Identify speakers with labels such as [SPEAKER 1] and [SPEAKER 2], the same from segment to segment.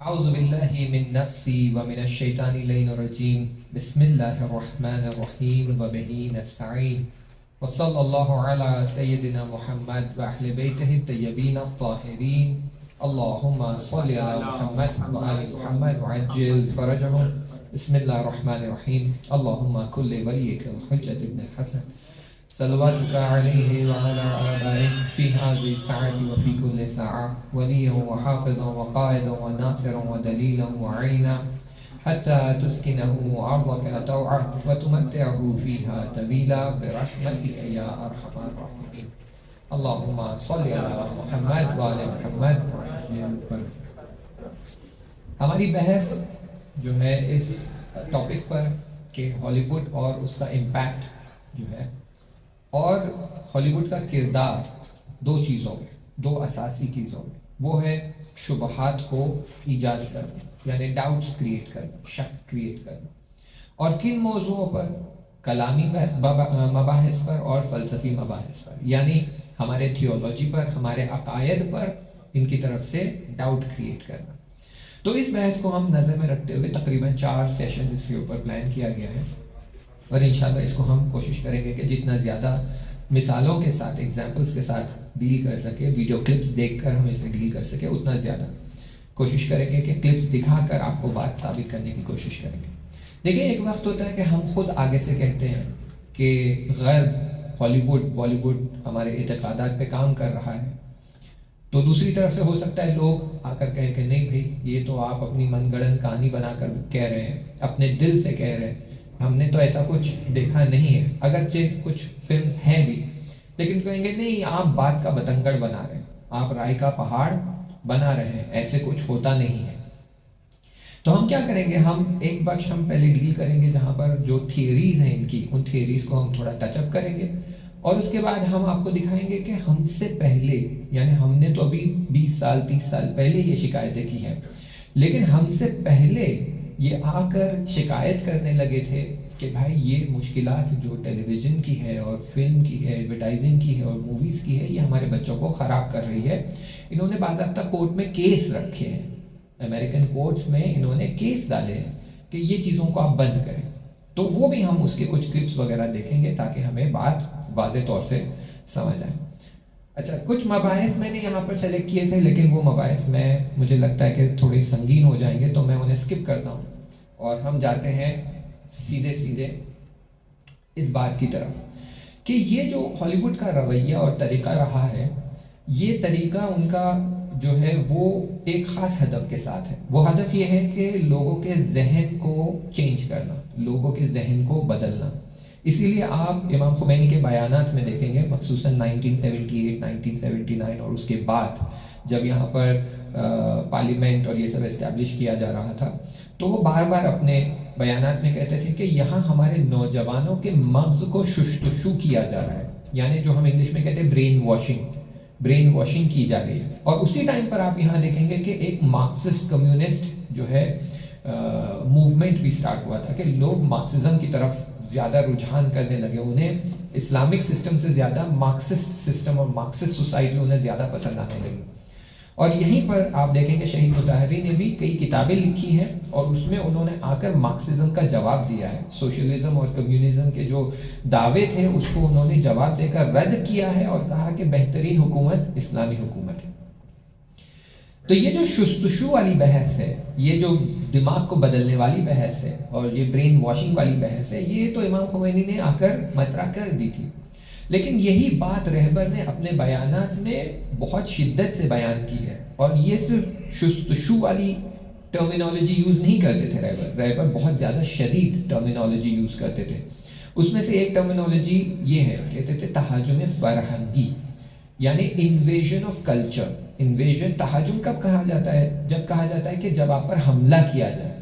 [SPEAKER 1] أعوذ بالله من نفسي ومن الشيطان اللعين الرجيم بسم الله الرحمن الرحيم وبه نستعين وصلى الله على سيدنا محمد وأهل بيته الطيبين الطاهرين اللهم صل على محمد وآل محمد وعجل فرجهم بسم الله الرحمن الرحيم اللهم كل وليك الحجة بن الحسن صلواتك عليه وعلى آبائه في هذه الساعة وفي كل ساعة وليا وحافظا وقائدا وناصرا ودليلا وعينا حتى تسكنه أرضك طوعا وتمتعه فيها طويلا برحمتك يا أرحم الراحمين اللهم صل على محمد وعلى محمد. ہماری بحث جو ہے اس ٹاپک پر کہ ہالی ووڈ اور اس کا امپیکٹ جو ہے اور ہالی ووڈ کا کردار دو چیزوں میں، دو اساسی چیزوں میں، وہ ہے شبہات کو ایجاد کرنا، یعنی ڈاؤٹس کریٹ کرنا، شک کریٹ کرنا، اور کن موضوعوں پر؟ کلامی مباحث پر اور فلسفی مباحث پر، یعنی ہمارے تھیولوجی پر، ہمارے عقائد پر ان کی طرف سے ڈاؤٹ کریٹ کرنا. تو اس بحث کو ہم نظر میں رکھتے ہوئے تقریباً 4 سیشنز اس کے اوپر پلان کیا گیا ہے، اور انشاءاللہ اس کو ہم کوشش کریں گے کہ جتنا زیادہ مثالوں کے ساتھ، ایگزامپلس کے ساتھ ڈیل کر سکے، ویڈیو کلپس دیکھ کر ہم اسے ڈیل کر سکے، اتنا زیادہ کوشش کریں گے کہ کلپس دکھا کر آپ کو بات ثابت کرنے کی کوشش کریں گے. دیکھیں، ایک وقت ہوتا ہے کہ ہم خود آگے سے کہتے ہیں کہ غرب، ہالی ووڈ، بالی ووڈ ہمارے اعتقادات پہ کام کر رہا ہے، تو دوسری طرف سے ہو سکتا ہے لوگ آ کر کہیں کہ نہیں بھائی، یہ تو آپ اپنی من گڑت کہانی بنا کر کہہ رہے ہیں، اپنے دل سے کہہ رہے ہیں، ہم نے تو ایسا کچھ دیکھا نہیں ہے. اگرچہ کچھ فلمز ہیں بھی، لیکن کہیں گے نہیں، آپ بات کا بتنگڑ بنا رہے ہیں، آپ رائے کا پہاڑ بنا رہے ہیں، ایسے کچھ ہوتا نہیں ہے. تو ہم کیا کریں گے؟ ہم ایک بخش ہم پہلے ڈیل کریں گے جہاں پر جو تھیوریز ہیں ان کی، ان تھیوریز کو ہم تھوڑا ٹچ اپ کریں گے، اور اس کے بعد ہم آپ کو دکھائیں گے کہ ہم سے پہلے، یعنی ہم نے تو ابھی 20 سال 30 سال پہلے یہ شکایتیں کی ہیں، لیکن ہم سے پہلے یہ آ کر شکایت کرنے لگے تھے کہ بھائی یہ مشکلات جو ٹیلی ویژن کی ہے اور فلم کی ہے، ایڈورٹائزنگ کی ہے اور موویز کی ہے، یہ ہمارے بچوں کو خراب کر رہی ہے. انہوں نے باضابطہ کورٹ میں کیس رکھے ہیں، امریکن کورٹس میں انہوں نے کیس ڈالے ہیں کہ یہ چیزوں کو آپ بند کریں. تو وہ بھی ہم اس کے کچھ کلپس وغیرہ دیکھیں گے تاکہ ہمیں بات واضح طور سے سمجھ آئے. اچھا، کچھ مباحث میں نے یہاں پر سلیکٹ کیے تھے، لیکن وہ مباحث میں مجھے لگتا ہے کہ تھوڑی سنگین ہو جائیں گے، تو میں انہیں اسکپ کرتا ہوں اور ہم جاتے ہیں سیدھے اس بات کی طرف کہ یہ جو ہالی ووڈ کا رویہ اور طریقہ رہا ہے، یہ طریقہ ان کا جو ہے وہ ایک خاص ہدف کے ساتھ ہے. وہ ہدف یہ ہے کہ لوگوں کے ذہن کو چینج کرنا، لوگوں کے ذہن کو بدلنا. اسی لیے آپ امام خمینی کے بیانات میں دیکھیں گے، مخصوصاً 1978 1979 اور اس کے بعد جب یہاں پر پارلیمنٹ اور یہ سب اسٹیبلش کیا جا رہا تھا، تو وہ بار بار اپنے بیانات میں کہتے تھے کہ یہاں ہمارے نوجوانوں کے مغز کو شستشو کیا جا رہا ہے، یعنی جو ہم انگلش میں کہتے ہیں برین واشنگ کی جا رہی ہے. اور اسی ٹائم پر آپ یہاں دیکھیں گے کہ ایک مارکسسٹ کمیونسٹ جو ہے موومنٹ بھی سٹارٹ ہوا تھا کہ لوگ مارکسزم کی طرف زیادہ رجحان کرنے لگے، انہیں اسلامک سسٹم سے زیادہ مارکسسٹ سسٹم اور مارکسسٹ سوسائٹی انہیں زیادہ پسند آنے لگی. اور یہیں پر آپ دیکھیں کہ شہید مطہری نے بھی کئی کتابیں لکھی ہیں اور اس میں انہوں نے آ کر مارکسزم کا جواب دیا ہے. سوشلزم اور کمیونزم کے جو دعوے تھے اس کو انہوں نے جواب دے کر رد کیا ہے اور کہا کہ بہترین حکومت اسلامی حکومت ہے. تو یہ جو شستشو والی بحث ہے، یہ جو دماغ کو بدلنے والی بحث ہے اور یہ برین واشنگ والی بحث ہے، یہ تو امام خمینی نے آ کر مطرح کر دی تھی. لیکن یہی بات رہبر نے اپنے بیانات میں بہت شدت سے بیان کی ہے، اور یہ صرف شستشو والی ٹرمینالوجی یوز نہیں کرتے تھے. رہبر بہت زیادہ شدید ٹرمینالوجی یوز کرتے تھے. اس میں سے ایک ٹرمینالوجی یہ ہے، کہتے تھے تہاجم فرہنگی، یعنی انویژن آف کلچر. انویژن، تہاجم کب کہا جاتا ہے؟ جب کہا جاتا ہے کہ جب آپ پر حملہ کیا جائے.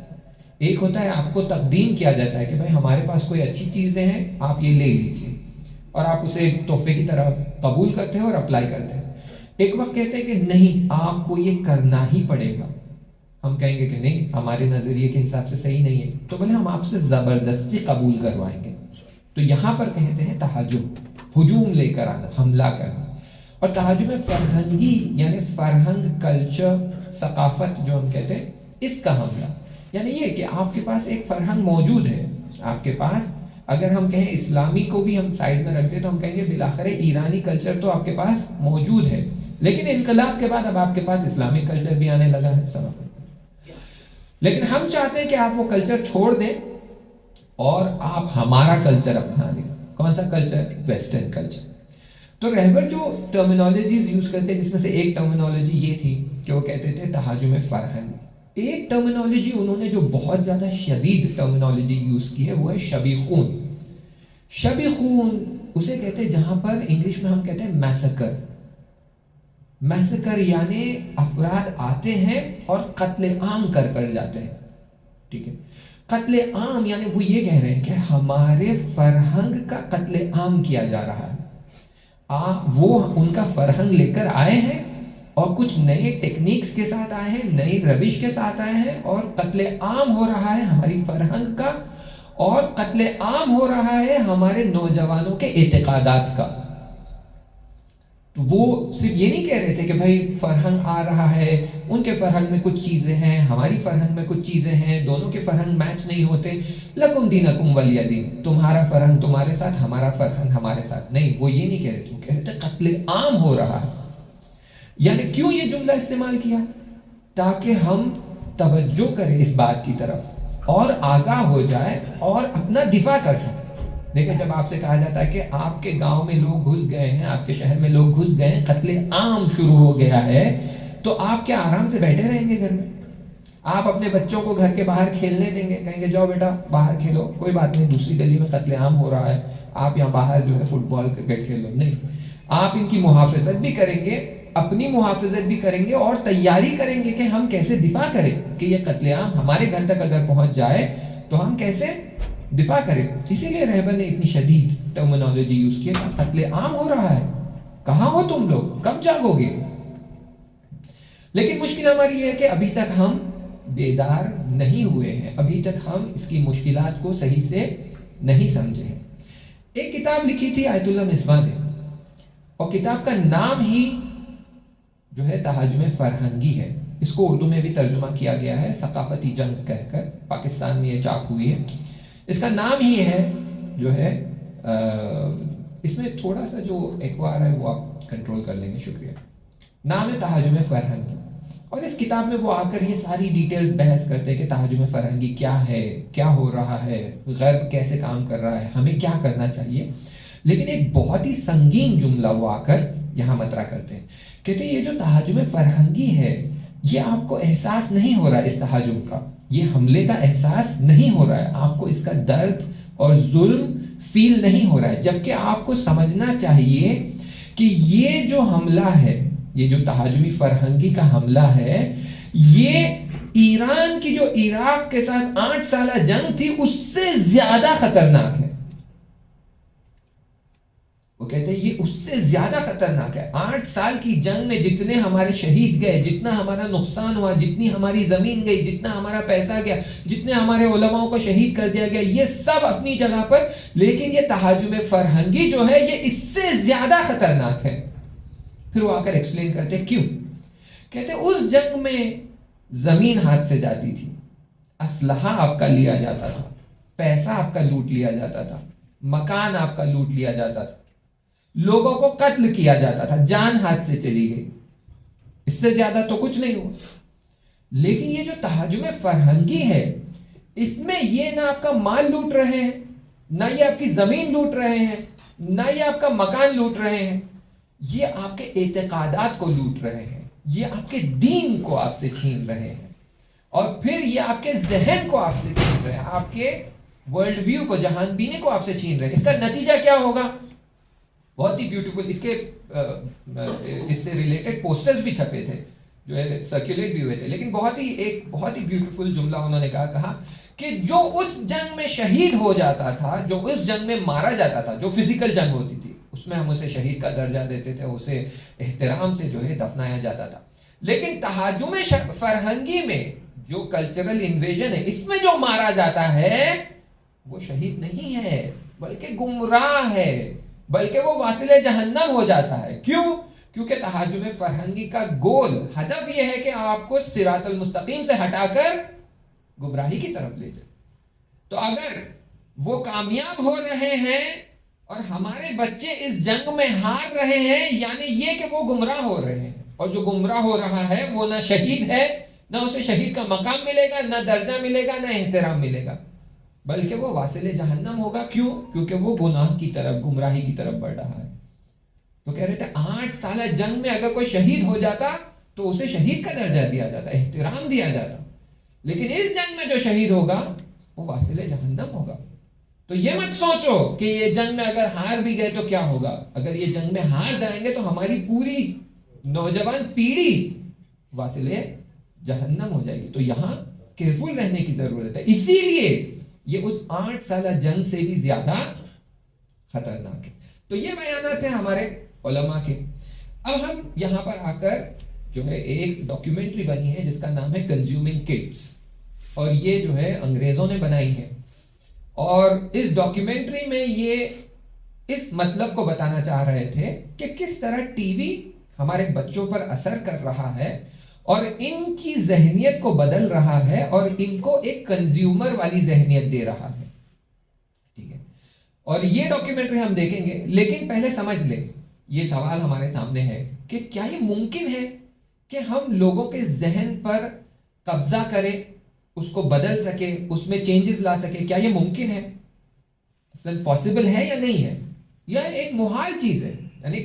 [SPEAKER 1] ایک ہوتا ہے آپ کو تقدیم کیا جاتا ہے کہ بھائی ہمارے پاس کوئی اچھی چیزیں ہیں، آپ یہ لے لیجیے، اور آپ اسے ایک تحفے کی طرح قبول کرتے ہیں اور اپلائی کرتے ہیں. ایک وقت کہتے ہیں کہ نہیں، آپ کو یہ کرنا ہی پڑے گا. ہم کہیں گے کہ نہیں، ہمارے نظریے کے حساب سے صحیح نہیں ہے، تو بولے ہم آپ سے زبردستی قبول کروائیں گے. تو یہاں پر کہتے ہیں تہاجم، ہجوم لے کر آنا، حملہ کرنا. اور تہاجم فرہنگی یعنی فرہنگ، کلچر، ثقافت جو ہم کہتے ہیں، اس کا حملہ، یعنی یہ کہ آپ کے پاس ایک فرہنگ موجود ہے، آپ کے پاس اگر ہم کہیں اسلامی کو بھی ہم سائڈ میں رکھ دیں تو ہم کہیں گے بالآخر ایرانی کلچر تو آپ کے پاس موجود ہے، لیکن انقلاب کے بعد اب آپ کے پاس اسلامک کلچر بھی آنے لگا ہے سب، لیکن ہم چاہتے ہیں کہ آپ وہ کلچر چھوڑ دیں اور آپ ہمارا کلچر اپنا لیں۔ کون سا کلچر؟ Western culture. تو رہبر جو ٹرمینالوجیز یوز کرتے ہیں، جس میں سے ایک ٹرمینالوجی یہ تھی کہ وہ کہتے تھے تہاجم فرہنگ۔ ایک ٹرمینالوجی انہوں نے جو بہت زیادہ شدید ٹرمینالوجی یوز کی ہے وہ ہے شبی خون۔ شبی خون اسے کہتے ہیں جہاں پر انگلش میں ہم کہتے ہیں میسکر۔ میسکر یعنی افراد آتے ہیں اور قتل عام کر جاتے ہیں، ٹھیک ہے۔ قتل عام یعنی وہ یہ کہہ رہے ہیں کہ ہمارے فرہنگ کا قتل عام کیا جا رہا ہے۔ وہ ان کا فرہنگ لے کر آئے ہیں اور کچھ نئے ٹیکنیکس کے ساتھ آئے ہیں، نئی روش کے ساتھ آئے ہیں، اور قتل عام ہو رہا ہے ہماری فرہنگ کا، اور قتل عام ہو رہا ہے ہمارے نوجوانوں کے اعتقادات کا۔ تو وہ صرف یہ نہیں کہہ رہے تھے کہ بھائی فرہنگ آ رہا ہے، ان کے فرہنگ میں کچھ چیزیں ہیں، ہماری فرہنگ میں کچھ چیزیں ہیں، دونوں کے فرہنگ میچ نہیں ہوتے، لکم دینکم ولی دین، تمہارا فرہنگ تمہارے ساتھ، ہمارا فرہنگ ہمارے ساتھ۔ نہیں، وہ یہ نہیں کہہ رہے تھے، وہ کہہ رہے تھے قتل عام ہو رہا ہے۔ یعنی کیوں یہ جملہ استعمال کیا؟ تاکہ ہم توجہ کریں اس بات کی طرف اور آگاہ ہو جائے اور اپنا دفاع کر سکیں۔ دیکھیں، جب آپ سے کہا جاتا ہے کہ آپ کے گاؤں میں لوگ گھس گئے ہیں، آپ کے شہر میں لوگ گھس گئے ہیں، قتل عام شروع ہو گیا ہے، تو آپ کیا آرام سے بیٹھے رہیں گے گھر میں؟ آپ اپنے بچوں کو گھر کے باہر کھیلنے دیں گے؟ کہیں گے جاؤ بیٹا باہر کھیلو، کوئی بات نہیں، دوسری گلی میں قتل عام ہو رہا ہے، آپ یہاں باہر جو ہے فٹ بال کرکٹ کھیلو؟ نہیں، آپ ان کی محافظت بھی کریں گے، اپنی محافظت بھی کریں گے، اور تیاری کریں گے کہ ہم کیسے دفاع کریں کہ یہ قتل عام ہمارے گھر تک اگر پہنچ جائے تو ہم کیسے دفاع کریں۔ اسی لیے رہبر نے اتنی شدید ٹرمینالوجی یوز کی کہ قتل عام ہو رہا ہے، کہاں ہو تم لوگ، کب جاگو گے؟ لیکن مشکل ہماری یہ ہے کہ ابھی تک ہم بیدار نہیں ہوئے ہیں، ابھی تک ہم اس کی مشکلات کو صحیح سے نہیں سمجھے ہیں۔ ایک کتاب لکھی تھی آیت اللہ مصباح نے، اور کتاب کا نام ہی جو ہے تہاجم فرہنگی ہے۔ اس کو اردو میں بھی ترجمہ کیا گیا ہے ثقافتی جنگ کہہ کر، پاکستان میں یہ چاپ ہوئی ہے۔ اس کا نام ہی ہے جو ہے اس میں تھوڑا سا جو ایکوار ہے وہ آپ کنٹرول کر لیں گے، شکریہ۔ نام ہے تہاجم فرہنگی، اور اس کتاب میں وہ آ کر یہ ساری ڈیٹیلز بحث کرتے ہیں کہ تہاجم فرہنگی کیا ہے، کیا ہو رہا ہے، غرب کیسے کام کر رہا ہے، ہمیں کیا کرنا چاہیے۔ لیکن ایک بہت ہی سنگین جملہ وہ آ کر یہاں مطرح کرتے ہیں، کہتے ہیں یہ جو تہاجم فرہنگی ہے یہ آپ کو احساس نہیں ہو رہا ہے، اس تہاجم کا، یہ حملے کا احساس نہیں ہو رہا ہے، آپ کو اس کا درد اور ظلم فیل نہیں ہو رہا ہے، جبکہ آپ کو سمجھنا چاہیے کہ یہ جو حملہ ہے، یہ جو تہاجمی فرہنگی کا حملہ ہے، یہ ایران کی جو عراق کے ساتھ 8 سالہ جنگ تھی اس سے زیادہ خطرناک ہے۔ وہ کہتے ہیں یہ اس سے زیادہ خطرناک ہے۔ 8 سال کی جنگ میں جتنے ہمارے شہید گئے، جتنا ہمارا نقصان ہوا، جتنی ہماری زمین گئی، جتنا ہمارا پیسہ گیا، جتنے ہمارے علماء کو شہید کر دیا گیا، یہ سب اپنی جگہ پر، لیکن یہ تہاجم فرہنگی جو ہے یہ اس سے زیادہ خطرناک ہے۔ پھر وہ آ کر ایکسپلین کرتے ہیں کیوں۔ کہتے ہیں اس جنگ میں زمین ہاتھ سے جاتی تھی، اسلحہ آپ کا لیا جاتا تھا، پیسہ آپ کا لوٹ لیا جاتا تھا، مکان آپ کا لوٹ لیا جاتا تھا، لوگوں کو قتل کیا جاتا تھا، جان ہاتھ سے چلی گئی، اس سے زیادہ تو کچھ نہیں ہوا۔ لیکن یہ جو تہاجم فرہنگی ہے، اس میں یہ نہ آپ کا مال لوٹ رہے ہیں، نہ یہ آپ کی زمین لوٹ رہے ہیں، نہ یہ آپ کا مکان لوٹ رہے ہیں، یہ آپ کے اعتقادات کو لوٹ رہے ہیں، یہ آپ کے دین کو آپ سے چھین رہے ہیں، اور پھر یہ آپ کے ذہن کو آپ سے چھین رہے ہیں، آپ کے ورلڈ ویو کو، جہان بینی کو آپ سے چھین رہے ہیں۔ اس کا نتیجہ کیا ہوگا؟ بہت ہی بیوٹیفل، اس سے ریلیٹڈ پوسٹرز بھی چھپے تھے جو ہے سرکولیٹ بھی ہوئے تھے، لیکن بہت ہی بیوٹیفل جملہ انہوں نے کہا کہ جو اس جنگ میں شہید ہو جاتا تھا، جو اس جنگ میں مارا جاتا تھا، جو فزیکل جنگ ہوتی تھی اس میں ہم اسے شہید کا درجہ دیتے تھے، اسے احترام سے جو ہے دفنایا جاتا تھا، لیکن تہاجم فرہنگی میں جو کلچرل انویژن ہے، اس میں جو مارا جاتا ہے وہ شہید نہیں ہے بلکہ گمراہ ہے، بلکہ وہ واصل جہنم ہو جاتا ہے۔ کیوں؟ کیونکہ تہاجم فرہنگی کا گول ہدف یہ ہے کہ آپ کو صراط المستقیم سے ہٹا کر گمراہی کی طرف لے جائے. تو اگر وہ کامیاب ہو رہے ہیں اور ہمارے بچے اس جنگ میں ہار رہے ہیں، یعنی یہ کہ وہ گمراہ ہو رہے ہیں، اور جو گمراہ ہو رہا ہے وہ نہ شہید ہے، نہ اسے شہید کا مقام ملے گا، نہ درجہ ملے گا، نہ احترام ملے گا، بلکہ وہ واصل جہنم ہوگا. کیوں؟ کیونکہ وہ گناہ کی طرف، گمراہی کی طرف بڑھ رہا ہے. تو کہہ رہے تھے 8 سالہ جنگ میں اگر کوئی شہید ہو جاتا تو اسے شہید کا درجہ دیا جاتا، احترام دیا جاتا، لیکن اس جنگ میں جو شہید ہوگا وہ واصل جہنم ہوگا. تو یہ مت سوچو کہ یہ جنگ میں اگر ہار بھی گئے تو کیا ہوگا. اگر یہ جنگ میں ہار جائیں گے تو ہماری پوری نوجوان پیڑھی واصل جہنم ہو جائے گی. تو یہاں کیئرفل رہنے کی ضرورت ہے. اسی لیے یہ اس 8 سالہ جنگ سے بھی زیادہ خطرناک ہے. تو یہ بیانات ہیں ہمارے علماء کے. اب ہم یہاں پر آ کر جو ہے ایک ڈاکیومنٹری بنی ہے جس کا نام ہے کنزیومنگ کڈس، اور یہ جو ہے انگریزوں نے بنائی ہے. اور اس ڈاکیومنٹری میں یہ اس مطلب کو بتانا چاہ رہے تھے کہ کس طرح ٹی وی ہمارے بچوں پر اثر کر رہا ہے اور ان کی ذہنیت کو بدل رہا ہے اور ان کو ایک کنزیومر والی ذہنیت دے رہا ہے. ٹھیک ہے، اور یہ ڈاکیومنٹری ہم دیکھیں گے. لیکن پہلے سمجھ لیں، یہ سوال ہمارے سامنے ہے کہ کیا یہ ممکن ہے کہ ہم لوگوں کے ذہن پر قبضہ کریں، اس کو بدل سکے، اس میں چینجز لا سکے؟ کیا یہ ممکن ہے؟ اصل پاسبل ہے یا نہیں ہے؟ یا ایک محال چیز ہے؟ یعنی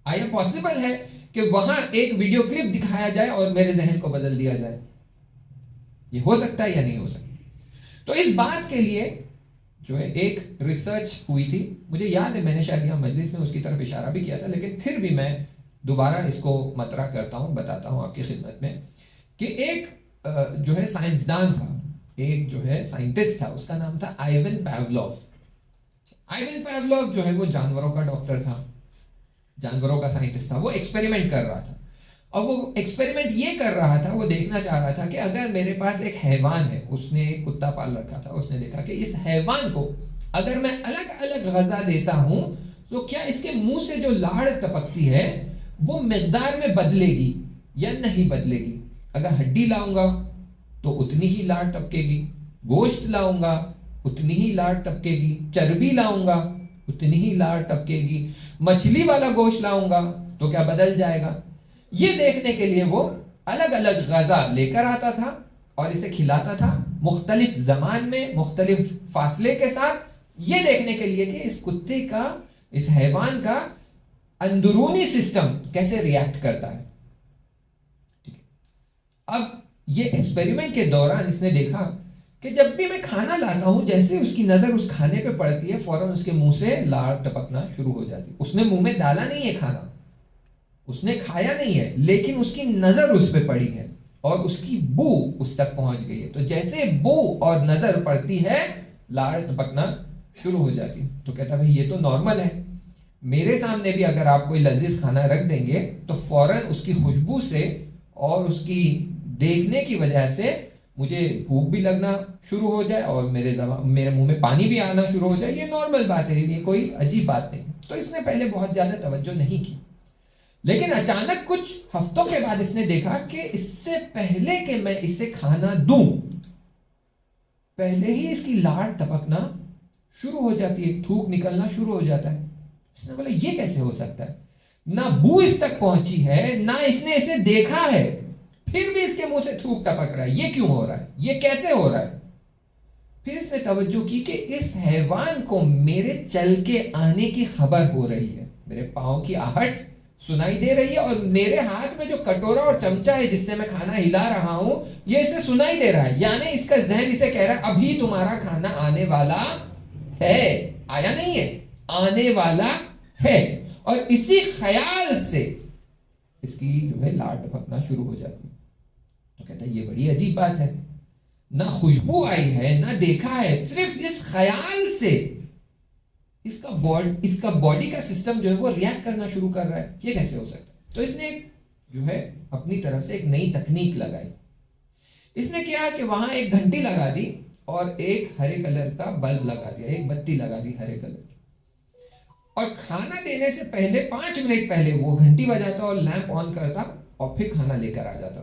[SPEAKER 1] آیا پاسبل ہے کہ وہاں ایک ویڈیو کلپ دکھایا جائے اور میرے ذہن کو بدل دیا جائے؟ یہ ہو سکتا ہے یا نہیں ہو سکتا؟ تو اس بات کے لیے جو ہے ایک ریسرچ ہوئی تھی. مجھے یاد ہے میں نے شاید یہاں مجلس میں اس کی طرف اشارہ بھی کیا تھا، لیکن پھر بھی میں دوبارہ اس کو مطرح کرتا ہوں، بتاتا ہوں آپ کی خدمت میں کہ ایک جو ہے سائنسدان تھا، ایک جو ہے سائنٹسٹ تھا، اس کا نام تھا آئیون پیولوف. آئیون پیولوف جو ہے وہ جانوروں کا ڈاکٹر تھا، جانوروں کا سائنٹسٹ تھا. وہ ایکسپیریمنٹ کر رہا تھا، اور وہ ایکسپیریمنٹ یہ کر رہا تھا، وہ دیکھنا چاہ رہا تھا کہ اگر میرے پاس ایک حیوان ہے، اس نے ایک کتا پال رکھا تھا، اس نے دیکھا کہ اس حیوان کو اگر میں الگ الگ غذا دیتا ہوں تو کیا اس کے منہ سے جو لاڑ ٹپکتی ہے وہ مقدار میں بدلے گی یا نہیں بدلے گی. اگر ہڈی لاؤں گا تو اتنی ہی لاڑ ٹپکے گی، گوشت لاؤں گا اتنی ہی لاڑ ٹپکے گی، چربی لاؤں گا اتنی ہی لاڑ ٹپکے گی، مچھلی والا گوشت لاؤں گا تو کیا بدل جائے گا؟ یہ دیکھنے کے لیے وہ الگ الگ غذا لے کر آتا تھا اور اسے کھلاتا تھا مختلف زمان میں، مختلف فاصلے کے ساتھ، یہ دیکھنے کے لیے کہ اس کتے کا، اس حیوان کا اندرونی سسٹم کیسے ریاکٹ کرتا ہے. اب یہ ایکسپیریمنٹ کے دوران اس نے دیکھا کہ جب بھی میں کھانا لاتا ہوں، جیسے اس کی نظر اس کھانے پہ پڑتی ہے فوراً اس کے منہ سے لاڑ ٹپکنا شروع ہو جاتی. اس نے منہ میں ڈالا نہیں ہے کھانا، اس نے کھایا نہیں ہے، لیکن اس کی نظر اس پہ پڑی ہے اور اس کی بو اس تک پہنچ گئی ہے. تو جیسے بو اور نظر پڑتی ہے لاڑ ٹپکنا شروع ہو جاتی. تو کہتا بھائی یہ تو نارمل ہے، میرے سامنے بھی اگر آپ کوئی لذیذ کھانا رکھ دیں گے تو فوراً اس کی خوشبو سے اور اس کی دیکھنے کی وجہ سے مجھے بھوک بھی لگنا شروع ہو جائے اور میرے منہ میں پانی بھی آنا شروع ہو جائے. یہ نارمل بات ہے، یہ کوئی عجیب بات نہیں. تو اس نے پہلے بہت زیادہ توجہ نہیں کی، لیکن اچانک کچھ ہفتوں کے بعد اس نے دیکھا کہ اس سے پہلے کہ میں اسے کھانا دوں پہلے ہی اس کی لاڑ ٹپکنا شروع ہو جاتی ہے، تھوک نکلنا شروع ہو جاتا ہے. اس نے بولا یہ کیسے ہو سکتا ہے؟ نہ بو اس تک پہنچی ہے، نہ اس نے اسے دیکھا ہے، پھر بھی اس کے منہ سے تھوک ٹپک رہا ہے. یہ کیوں ہو رہا ہے؟ یہ کیسے ہو رہا ہے؟ پھر اس نے توجہ کی کہ اس حیوان کو میرے چل کے آنے کی خبر ہو رہی ہے، میرے پاؤں کی آہٹ سنائی دے رہی ہے، اور میرے ہاتھ میں جو کٹورا اور چمچہ ہے جس سے میں کھانا ہلا رہا ہوں یہ اسے سنائی دے رہا ہے. یعنی اس کا ذہن اسے کہہ رہا ہے ابھی تمہارا کھانا آنے والا ہے، آیا نہیں ہے، آنے والا ہے. اور اسی خیال سے اس کی جو ہے لاڑ ٹپکنا شروع ہو جاتی ہے. تو کہتا ہے یہ بڑی عجیب بات ہے، نہ خوشبو آئی ہے نہ دیکھا ہے، صرف اس خیال سے اس کا باڈی کا سسٹم جو ہے وہ ریاکٹ کرنا شروع کر رہا ہے. یہ کیسے ہو سکتا ہے؟ تو اس نے جو ہے اپنی طرف سے ایک نئی تکنیک لگائی. اس نے کیا کہ وہاں ایک گھنٹی لگا دی اور ایک ہرے کلر کا بلب لگا دیا، ایک بتی لگا دی ہرے کلر کی. اور کھانا دینے سے پہلے 5 منٹ پہلے وہ گھنٹی بجاتا اور لیمپ آن کرتا اور پھر کھانا لے کر آ جاتا.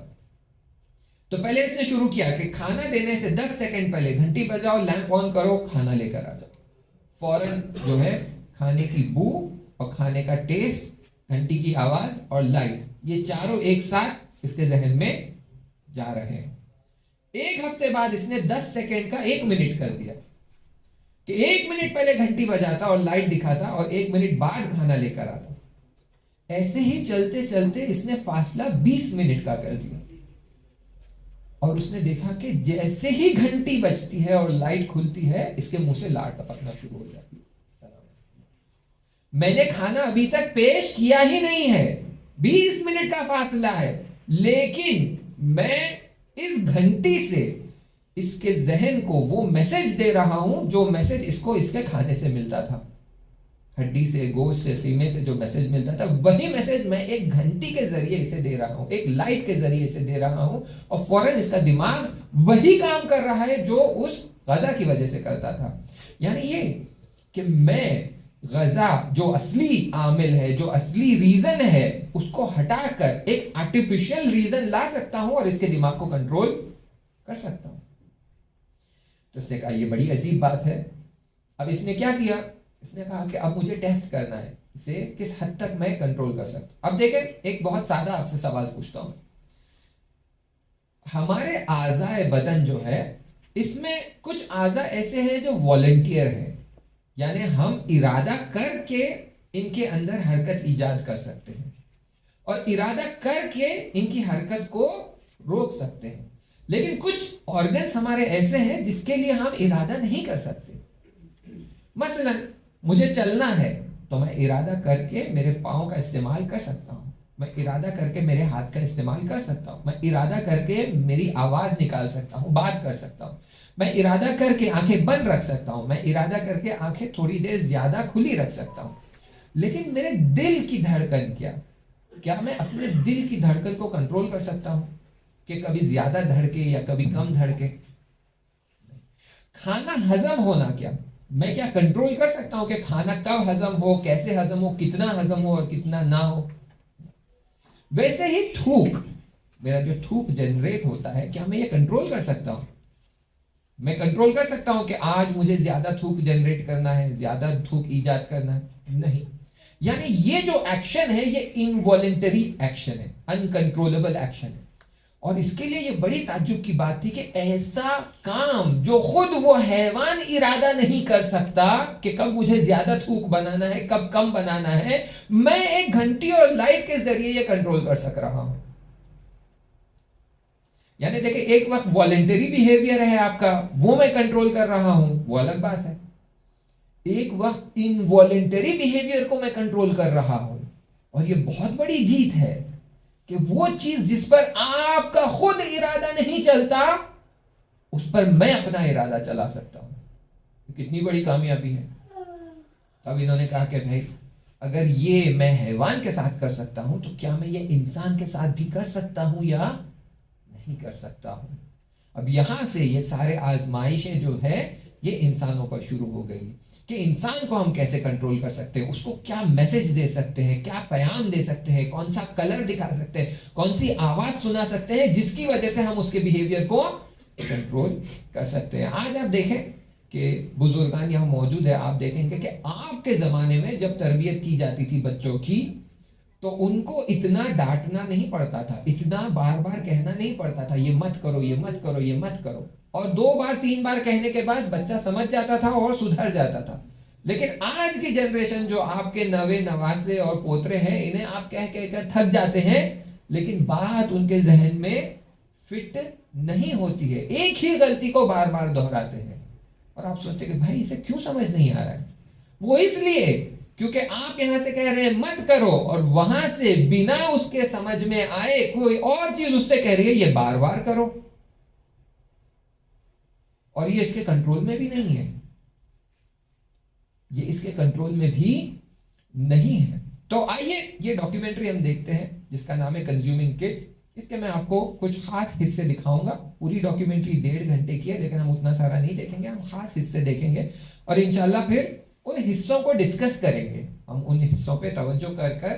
[SPEAKER 1] تو پہلے اس نے شروع کیا کہ کھانا دینے سے 10 سیکنڈ پہلے گھنٹی بجاؤ، لیمپ آن کرو، کھانا لے کر آ جاؤ. فوراً جو ہے کھانے کی بو اور کھانے کا ٹیسٹ، گھنٹی کی آواز اور لائٹ، یہ چاروں ایک ساتھ اس کے ذہن میں جا رہے ہیں. 1 ہفتے بعد اس نے 10 سیکنڈ کا 1 منٹ کر دیا کہ 1 منٹ پہلے گھنٹی بجاتا اور لائٹ دکھاتا اور 1 منٹ بعد کھانا لے کر آتا. ایسے ہی چلتے چلتے اس نے فاصلہ 20 منٹ کا کر دیا. اور اس نے دیکھا کہ جیسے ہی گھنٹی بجتی ہے اور لائٹ کھلتی ہے اس کے منہ سے لاڑ ٹپکنا شروع ہو جاتی ہے. میں نے کھانا ابھی تک پیش کیا ہی نہیں ہے، 20 منٹ کا فاصلہ ہے، لیکن میں اس گھنٹی سے اس کے ذہن کو وہ میسج دے رہا ہوں جو میسج اس کو اس کے کھانے سے ملتا تھا. ہڈی سے، گوشت سے، خیمے سے جو میسج ملتا تھا وہی میسج میں ایک گھنٹی کے ذریعے اسے دے رہا ہوں، ایک لائٹ کے ذریعے اسے دے رہا ہوں، اور فوراً اس کا دماغ وہی کام کر رہا ہے جو اس غذا کی وجہ سے کرتا تھا. یعنی یہ کہ میں غذا جو اصلی عامل ہے، جو اصلی ریزن ہے، اس کو ہٹا کر ایک آرٹیفیشل ریزن لا سکتا ہوں اور اس کے دماغ کو کنٹرول کر سکتا ہوں. تو اس نے کہا یہ بڑی عجیب بات ہے. اب اس نے کیا کیا؟ اس نے کہا کہ اب مجھے ٹیسٹ کرنا ہے اسے کس حد تک میں کنٹرول کر سکتا ہوں. اب دیکھیں ایک بہت سادہ آپ سے سوال پوچھتا ہوں. ہمارے اعضاء بدن جو ہے اس میں کچھ اعضاء ایسے ہیں جو والنٹیئر ہیں، یعنی ہم ارادہ کر کے ان کے اندر حرکت ایجاد کر سکتے ہیں اور ارادہ کر کے ان کی حرکت کو روک سکتے ہیں. لیکن کچھ آرگنز ہمارے ایسے ہیں جس کے لیے ہم ارادہ نہیں کر سکتے. مثلا مجھے چلنا ہے تو میں ارادہ کر کے میرے پاؤں کا استعمال کر سکتا ہوں، میں ارادہ کر کے میرے ہاتھ کا استعمال کر سکتا ہوں، میں ارادہ کر کے میری آواز نکال سکتا ہوں، بات کر سکتا ہوں، میں ارادہ کر کے آنکھیں بند رکھ سکتا ہوں، میں ارادہ کر کے آنکھیں تھوڑی دیر زیادہ کھلی رکھ سکتا ہوں. لیکن میرے دل کی دھڑکن کیا میں اپنے دل کی دھڑکن کو کنٹرول کر سکتا ہوں کہ کبھی زیادہ دھڑکے یا کبھی کم دھڑکے؟ کھانا ہضم ہونا میں کیا کنٹرول کر سکتا ہوں کہ کھانا کب ہضم ہو، کیسے ہضم ہو، کتنا ہضم ہو اور کتنا نہ ہو؟ ویسے ہی تھوک، میرا جو تھوک جنریٹ ہوتا ہے کیا میں یہ کنٹرول کر سکتا ہوں؟ میں کنٹرول کر سکتا ہوں کہ آج مجھے زیادہ تھوک جنریٹ کرنا ہے، زیادہ تھوک ایجاد کرنا ہے؟ نہیں. یعنی یہ جو ایکشن ہے یہ انوالنٹری ایکشن ہے، انکنٹرولبل ایکشن ہے. اور اس کے لیے یہ بڑی تعجب کی بات تھی کہ ایسا کام جو خود وہ حیوان ارادہ نہیں کر سکتا کہ کب مجھے زیادہ تھوک بنانا ہے، کب کم بنانا ہے، میں ایک گھنٹی اور لائٹ کے ذریعے یہ کنٹرول کر سک رہا ہوں. یعنی دیکھیں ایک وقت والنٹری بیہیویئر ہے آپ کا، وہ میں کنٹرول کر رہا ہوں، وہ الگ بات ہے. ایک وقت انوالنٹری بیہیویئر کو میں کنٹرول کر رہا ہوں، اور یہ بہت بڑی جیت ہے کہ وہ چیز جس پر آپ کا خود ارادہ نہیں چلتا اس پر میں اپنا ارادہ چلا سکتا ہوں. کتنی بڑی کامیابی ہے. اب انہوں نے کہا کہ بھائی اگر یہ میں حیوان کے ساتھ کر سکتا ہوں تو کیا میں یہ انسان کے ساتھ بھی کر سکتا ہوں یا نہیں کر سکتا ہوں؟ اب یہاں سے یہ سارے آزمائشیں جو ہے یہ انسانوں پر شروع ہو گئی کہ انسان کو ہم کیسے کنٹرول کر سکتے ہیں، اس کو کیا میسج دے سکتے ہیں، کیا پیغام دے سکتے ہیں، کون سا کلر دکھا سکتے ہیں، کون سی آواز سنا سکتے ہیں جس کی وجہ سے ہم اس کے بیہیویئر کو کنٹرول کر سکتے ہیں. آج آپ دیکھیں کہ بزرگان یہاں موجود ہے، آپ دیکھیں گے کہ آپ کے زمانے میں جب تربیت کی جاتی تھی بچوں کی تو ان کو اتنا ڈانٹنا نہیں پڑتا تھا، اتنا بار بار کہنا نہیں پڑتا تھا یہ مت کرو، یہ مت کرو، یہ مت کرو. اور 2 بار 3 بار کہنے کے بعد بچہ سمجھ جاتا تھا اور سدھر جاتا تھا. لیکن آج کی جنریشن جو آپ کے نوے نواسے اور پوترے ہیں، انہیں آپ کہہ کر تھک جاتے ہیں لیکن بات ان کے ذہن میں فٹ نہیں ہوتی ہے، ایک ہی غلطی کو بار بار دہراتے ہیں اور آپ سوچتے ہیں کہ بھائی اسے کیوں سمجھ نہیں آ رہا ہے؟ وہ اس لیے کیونکہ آپ یہاں سے کہہ رہے ہیں مت کرو اور وہاں سے بنا اس کے سمجھ میں آئے کوئی اور چیز اس سے کہہ رہی ہے یہ بار بار کرو، اور یہ اس کے کنٹرول میں بھی نہیں ہے، یہ اس کے کنٹرول میں بھی نہیں ہے. تو آئیے یہ ڈاکیومنٹری ہم دیکھتے ہیں جس کا نام ہے کنزیومنگ کڈس. اس کے میں آپ کو کچھ خاص حصے دکھاؤں گا. پوری ڈاکیومنٹری 1.5 گھنٹے کی ہے لیکن ہم اتنا سارا نہیں دیکھیں گے، ہم خاص حصے دیکھیں گے اور انشاءاللہ پھر ان حصوں کو ڈسکس کریں گے ہم ان حصوں پہ توجہ کر کر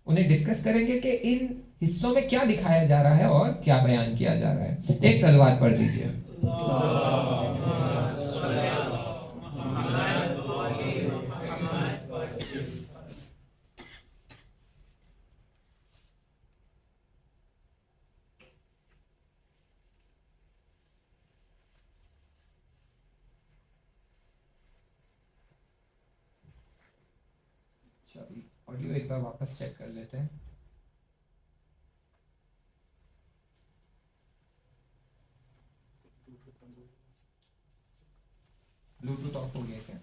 [SPEAKER 1] انہیں ڈسکس کریں گے کہ ان حصوں میں کیا دکھایا جا رہا ہے اور کیا بیان کیا جا رہا ہے. ایک صلوات پڑھ دیجیے. آڈیو ایک بار واپس چیک کر لیتے ہیں. بلوٹوتھ آف ہو گیا کیا؟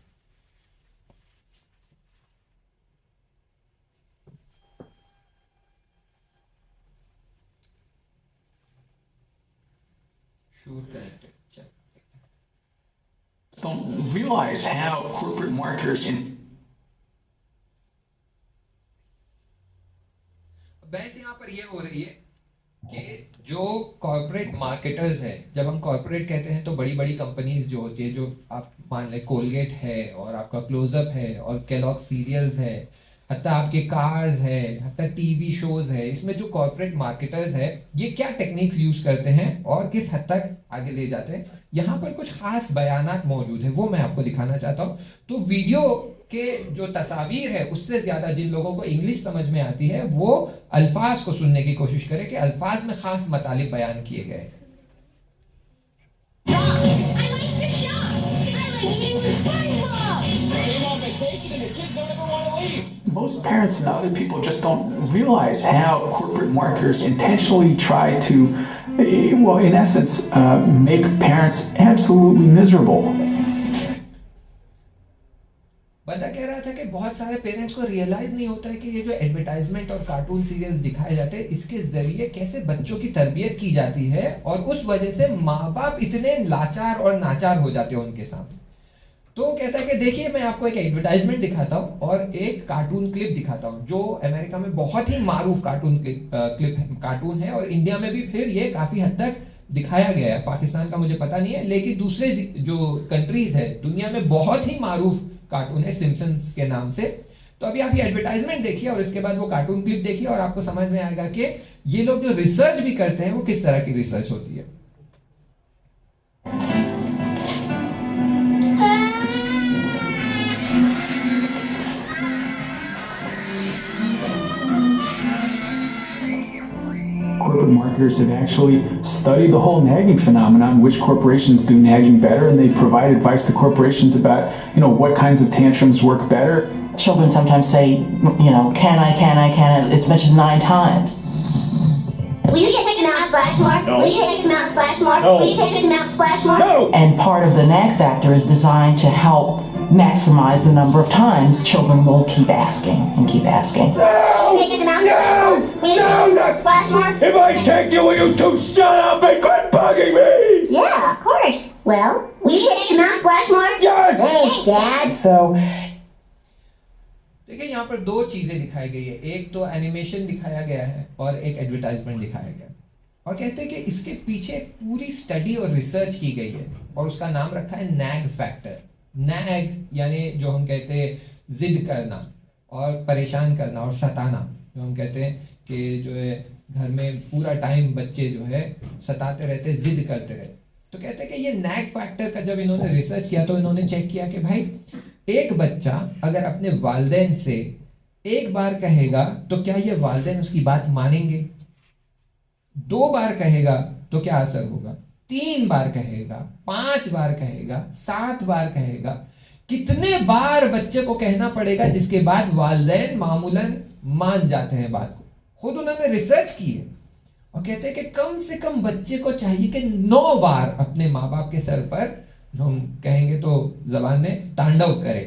[SPEAKER 1] شور connected.
[SPEAKER 2] Don't realize how corporate marketers in
[SPEAKER 1] بحث یہاں پر یہ ہو رہی ہے کہ جو کارپوریٹ مارکیٹرز ہیں, جب ہم کارپوریٹ کہتے ہیں تو بڑی بڑی کمپنیز جو ہوتی ہے, جو آپ مان لیں کولگیٹ ہے اور آپ کا کلوز اپ ہے اور کیلاگ سیریلز ہے, حتیٰ آپ کے کارز ہے, حتیٰ ٹی وی شوز ہے, اس میں جو کارپوریٹ مارکیٹرز ہے یہ کیا ٹیکنیکس یوز کرتے ہیں اور کس حد تک آگے لے جاتے ہیں. یہاں پر کچھ خاص بیانات موجود ہیں, وہ میں آپ کو دکھانا چاہتا ہوں. تو ویڈیو کے جو تصاویر ہے اس سے زیادہ جن لوگوں کو انگلش سمجھ میں آتی ہے وہ الفاظ کو سننے کی کوشش کریں کہ الفاظ میں خاص مطالب بیان کیے گئے.
[SPEAKER 2] most parents and other people just don't realize how corporate marketers intentionally try to, well, in essence, make parents absolutely miserable.
[SPEAKER 1] بندہ کہہ رہا تھا کہ بہت سارے پیرنٹس کو ریئلائز نہیں ہوتا ہے کہ یہ جو ایڈورٹائزمنٹ اور کارٹون سیریلز دکھائے جاتے ہیں اس کے ذریعے کیسے بچوں کی تربیت کی جاتی ہے, اور اس وجہ سے ماں باپ اتنے لاچار اور ناچار ہو جاتے ہیں ان کے سامنے. تو کہتا ہے کہ دیکھیے میں آپ کو ایک ایڈورٹائزمنٹ دکھاتا ہوں اور ایک کارٹون کلپ دکھاتا ہوں جو امریکہ میں بہت ہی معروف کارٹون ہے, اور انڈیا میں بھی پھر یہ کافی حد تک دکھایا گیا ہے. پاکستان کا مجھے پتہ نہیں ہے, لیکن دوسرے جو کنٹریز ہے دنیا میں بہت ہی معروف کارٹون ہے سمپسنز کے نام سے. تو ابھی آپ یہ ایڈورٹائزمنٹ دیکھیے اور اس کے بعد وہ کارٹون کلپ دیکھیے اور آپ کو سمجھ میں آئے گا کہ یہ لوگ جو ریسرچ بھی کرتے ہیں وہ کس طرح کی ریسرچ ہوتی ہے.
[SPEAKER 2] Corporate marketers have actually studied the whole nagging phenomenon, which corporations do nagging better, and they provide advice to corporations about, what kinds of tantrums work better.
[SPEAKER 3] Children sometimes say, can I, as much as 9 times.
[SPEAKER 4] Will you take us to Mount Splashmore?
[SPEAKER 2] No.
[SPEAKER 4] Will you take us to Mount Splashmore?
[SPEAKER 2] No.
[SPEAKER 4] Will you take us to Mount Splashmore?
[SPEAKER 2] No!
[SPEAKER 3] And part of the nag factor is designed to help maximize the number of times children will keep asking and keep asking.
[SPEAKER 4] Will you take us to Mount Splashmore? Will you take us to Mount Splashmore?
[SPEAKER 2] If I take you, will you two shut up and quit bugging me?
[SPEAKER 4] Yeah, of course. Well, will you take us to Mount Splashmore?
[SPEAKER 2] Yes!
[SPEAKER 4] Thanks, Dad.
[SPEAKER 3] So
[SPEAKER 1] دیکھیں یہاں پر 2 چیزیں دکھائی گئی ہے, ایک تو animation دکھایا گیا ہے اور ایک ایڈورٹائزمنٹ دکھایا گیا ہے, اور کہتے ہیں کہ اس کے پیچھے ایک پوری اسٹڈی اور ریسرچ کی گئی ہے اور اس کا نام رکھا ہے نیگ فیکٹر. نیگ یعنی جو ہم کہتے ہیں ضد کرنا اور پریشان کرنا اور ستانا, جو ہم کہتے ہیں کہ جو ہے گھر میں پورا ٹائم بچے جو ہے ستاتے رہتے, ضد کرتے رہتے. تو کہتے ہیں کہ یہ نیگ فیکٹر کا جب انہوں نے ریسرچ کیا تو انہوں نے چیک کیا کہ بھائی ایک بچہ اگر اپنے والدین سے ایک بار کہے گا تو کیا یہ والدین اس کی بات مانیں گے؟ 2 بار کہے گا تو کیا اثر ہوگا؟ 3 بار کہے گا, 5 بار کہے گا, 7 بار کہے گا, کتنے بار بچے کو کہنا پڑے گا جس کے بعد والدین معمولاً مان جاتے ہیں بات کو؟ خود انہوں نے ریسرچ کی ہے اور کہتے ہیں کہ کم سے کم بچے کو چاہیے کہ 9 بار اپنے ماں باپ کے سر پر, ہم کہیں گے تو زبان میں تانڈو کرے,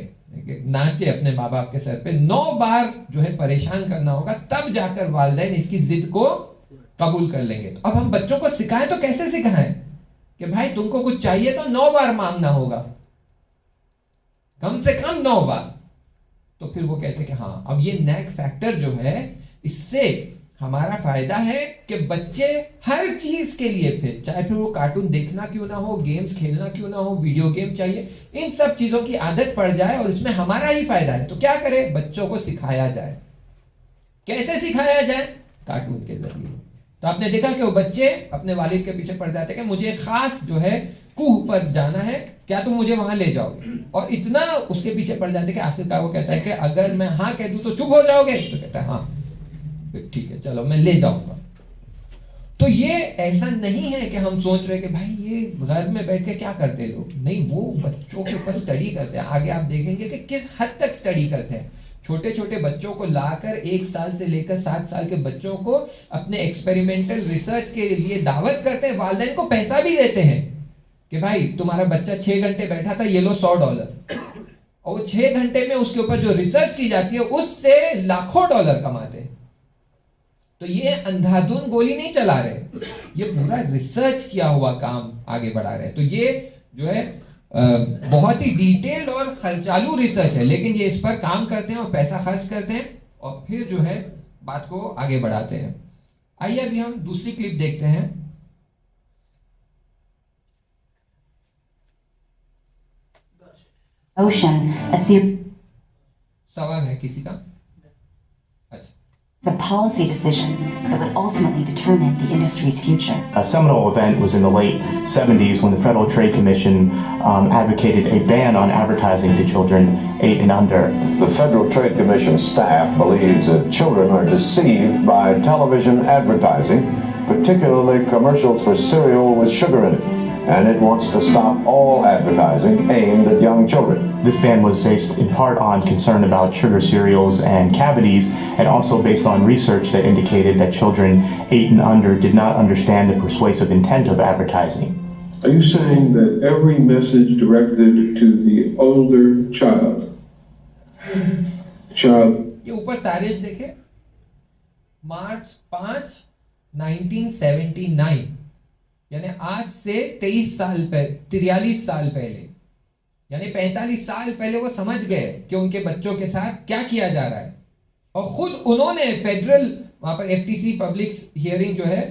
[SPEAKER 1] ناچے اپنے ماں باپ کے سر پہ 9 بار جو ہے پریشان کرنا ہوگا, تب جا کر والدین اس کی ضد کو قبول کر لیں گے. تو اب ہم بچوں کو سکھائیں تو کیسے سکھائیں کہ بھائی تم کو کچھ چاہیے تو 9 بار مانگنا ہوگا, کم سے کم 9 بار. تو پھر وہ کہتے ہیں کہ ہاں اب یہ نیگ فیکٹر جو ہے اس سے ہمارا فائدہ ہے کہ بچے ہر چیز کے لیے پھر چاہے پھر وہ کارٹون دیکھنا کیوں نہ ہو, گیمز کھیلنا کیوں نہ ہو, ویڈیو گیم چاہیے, ان سب چیزوں کی عادت پڑ جائے اور اس میں ہمارا ہی فائدہ ہے. تو کیا کرے, بچوں کو سکھایا جائے. کیسے سکھایا جائے؟ کارٹون کے ذریعے. تو آپ نے دیکھا کہ وہ بچے اپنے والد کے پیچھے پڑ جاتے کہ مجھے ایک خاص جو ہے کوہ پر جانا ہے, کیا تم مجھے وہاں لے جاؤ گے, اور اتنا اس کے پیچھے پڑ جاتے کہ آخرکار وہ کہتا ہے کہ اگر میں ہاں کہہ دوں تو چپ ہو جاؤ گے, تو کہتا ہے ہاں ٹھیک ہے چلو میں لے جاؤں گا. تو یہ ایسا نہیں ہے کہ ہم سوچ رہے کہ بھائی یہ گھر میں بیٹھ کے کیا کرتے لوگ, نہیں, وہ بچوں کے اوپر اسٹڈی کرتے ہیں. آگے آپ دیکھیں گے کہ کس حد تک اسٹڈی کرتے ہیں. چھوٹے چھوٹے بچوں کو لا کر 1 سال سے لے کر 7 سال کے بچوں کو اپنے ایکسپیریمنٹل ریسرچ کے لیے دعوت کرتے ہیں. والدین کو پیسہ بھی دیتے ہیں کہ بھائی تمہارا بچہ 6 گھنٹے بیٹھا تھا, یہ لو $100, اور وہ 6 گھنٹے میں اس کے اوپر جو ریسرچ کی جاتی ہے اس سے لاکھوں ڈالر کماتے ہیں. تو یہ اندھا دھند گولی نہیں چلا رہے, یہ پورا ریسرچ کیا ہوا کام آگے بڑھا رہے. تو یہ جو ہے بہت ہی ڈیٹیلڈ اور خرچالو ریسرچ ہے, لیکن یہ اس پر کام کرتے ہیں اور پیسہ خرچ کرتے ہیں اور پھر جو ہے بات کو آگے بڑھاتے ہیں. آئیے ابھی ہم دوسری کلپ دیکھتے ہیں.
[SPEAKER 5] Ocean, a series
[SPEAKER 1] سوال ہے کسی کا؟ اچھا,
[SPEAKER 5] of policy decisions that would ultimately determine the industry's future.
[SPEAKER 6] A seminal event was in the late 70s when the Federal Trade Commission advocated a ban on advertising to children 8 and under.
[SPEAKER 7] The Federal Trade Commission staff believes that children are deceived by television advertising, particularly commercials for cereal with sugar in it, and it wants to stop all advertising aimed at young children.
[SPEAKER 6] This ban was based in part on concern about sugar cereals and cavities, and also based on research that indicated that children 8 and under did not understand the persuasive intent of advertising.
[SPEAKER 8] Are you saying that every message directed to the older child,
[SPEAKER 1] یہ اوپر تاریخ دیکھیں, مارچ 5 1979, یعنی آج سے 23 سال پہلے, 43 سال پہلے, یعنی 45 سال پہلے وہ سمجھ گئے کہ ان کے بچوں کے ساتھ کیا کیا جا رہا ہے, اور خود انہوں نے فیڈرل وہاں پر FTC پبلک ہیئرنگ جو ہے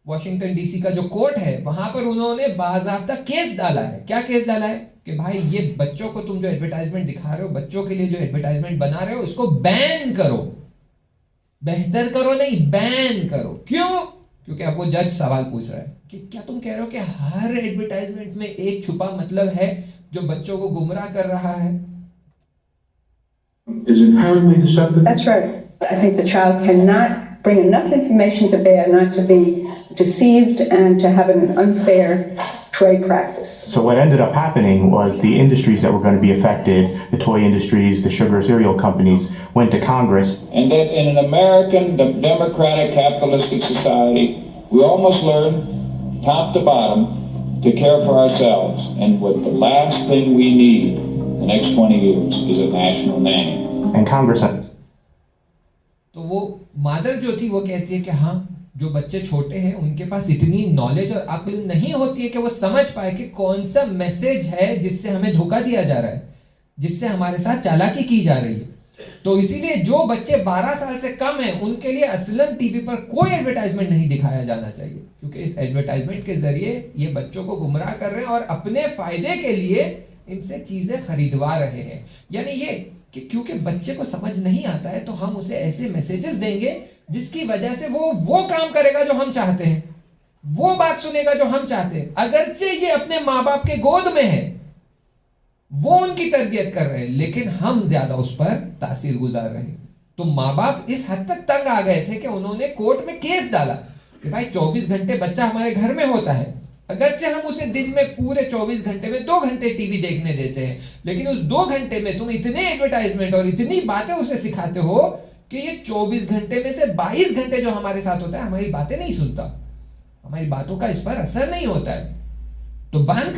[SPEAKER 1] واشنگٹن DC کا جو کورٹ ہے وہاں پر انہوں نے باضابطہ کیس ڈالا ہے. کیا کیس ڈالا ہے کہ بھائی یہ بچوں کو تم جو ایڈورٹائزمنٹ دکھا رہے ہو, بچوں کے لیے جو ایڈورٹائزمنٹ بنا رہے ہو, اس کو بین کرو, بہتر کرو نہیں, بین کرو. کیوں؟ کیونکہ اب وہ جج سوال پوچھ رہا ہے کہ کیا تم کہہ رہے ہو کہ ہر ایڈورٹائزمنٹ میں ایک چھپا مطلب ہے جو بچوں کو گمراہ کر رہا ہے؟
[SPEAKER 8] is inherently deceptive?
[SPEAKER 9] That's right. I think the child cannot bring enough information to bear not to be deceived and to have an unfair trade practice.
[SPEAKER 6] So what ended up happening was the industries that were going to be affected, the toy industries, the sugar cereal companies, went to Congress.
[SPEAKER 10] And that in an American democratic capitalistic society, we all must learn, top to bottom, to care for ourselves. And what the last thing we need the next 20 years is a national nanny.
[SPEAKER 6] And Congress...
[SPEAKER 1] تو وہ مادر جو تھی وہ کہتی ہے کہ ہاں جو بچے چھوٹے ہیں ان کے پاس اتنی نالج اور عقل نہیں ہوتی ہے کہ وہ سمجھ پائے کہ کون سا میسج ہے جس سے ہمیں دھوکہ دیا جا رہا ہے, جس سے ہمارے ساتھ چالاکی کی جا رہی ہے. تو اسی لیے جو بچے 12 سال سے کم ہیں ان کے لیے اصلاً ٹی وی پر کوئی ایڈورٹائزمنٹ نہیں دکھایا جانا چاہیے, کیونکہ اس ایڈورٹائزمنٹ کے ذریعے یہ بچوں کو گمراہ کر رہے ہیں اور اپنے فائدے کے لیے ان سے چیزیں خریدوا رہے ہیں. یعنی یہ کہ کیونکہ بچے کو سمجھ نہیں آتا ہے تو ہم اسے ایسے میسیجز دیں گے جس کی وجہ سے وہ کام کرے گا جو ہم چاہتے ہیں, وہ بات سنے گا جو ہم چاہتے ہیں, اگرچہ یہ اپنے ماں باپ کے گود میں ہے, وہ ان کی تربیت کر رہے ہیں, لیکن ہم زیادہ اس پر تاثیر گزار رہے ہیں. تو ماں باپ اس حد تک تنگ آ گئے تھے کہ انہوں نے کورٹ میں کیس ڈالا کہ بھائی 24 گھنٹے بچہ ہمارے گھر میں ہوتا ہے, اگرچہ ہم اسے دن میں پورے 24 گھنٹے میں 2 گھنٹے ٹی وی دیکھنے دیتے ہیں, لیکن اس 2 گھنٹے میں تم اتنے ایڈورٹائزمنٹ اور اتنی باتیں اسے سکھاتے ہو کہ یہ 24 گھنٹے میں سے 22 گھنٹے جو ہمارے ساتھ ہوتا ہے ہماری باتیں نہیں سنتا, ہماری باتوں کا اس پر اثر نہیں ہوتا ہے. تو بین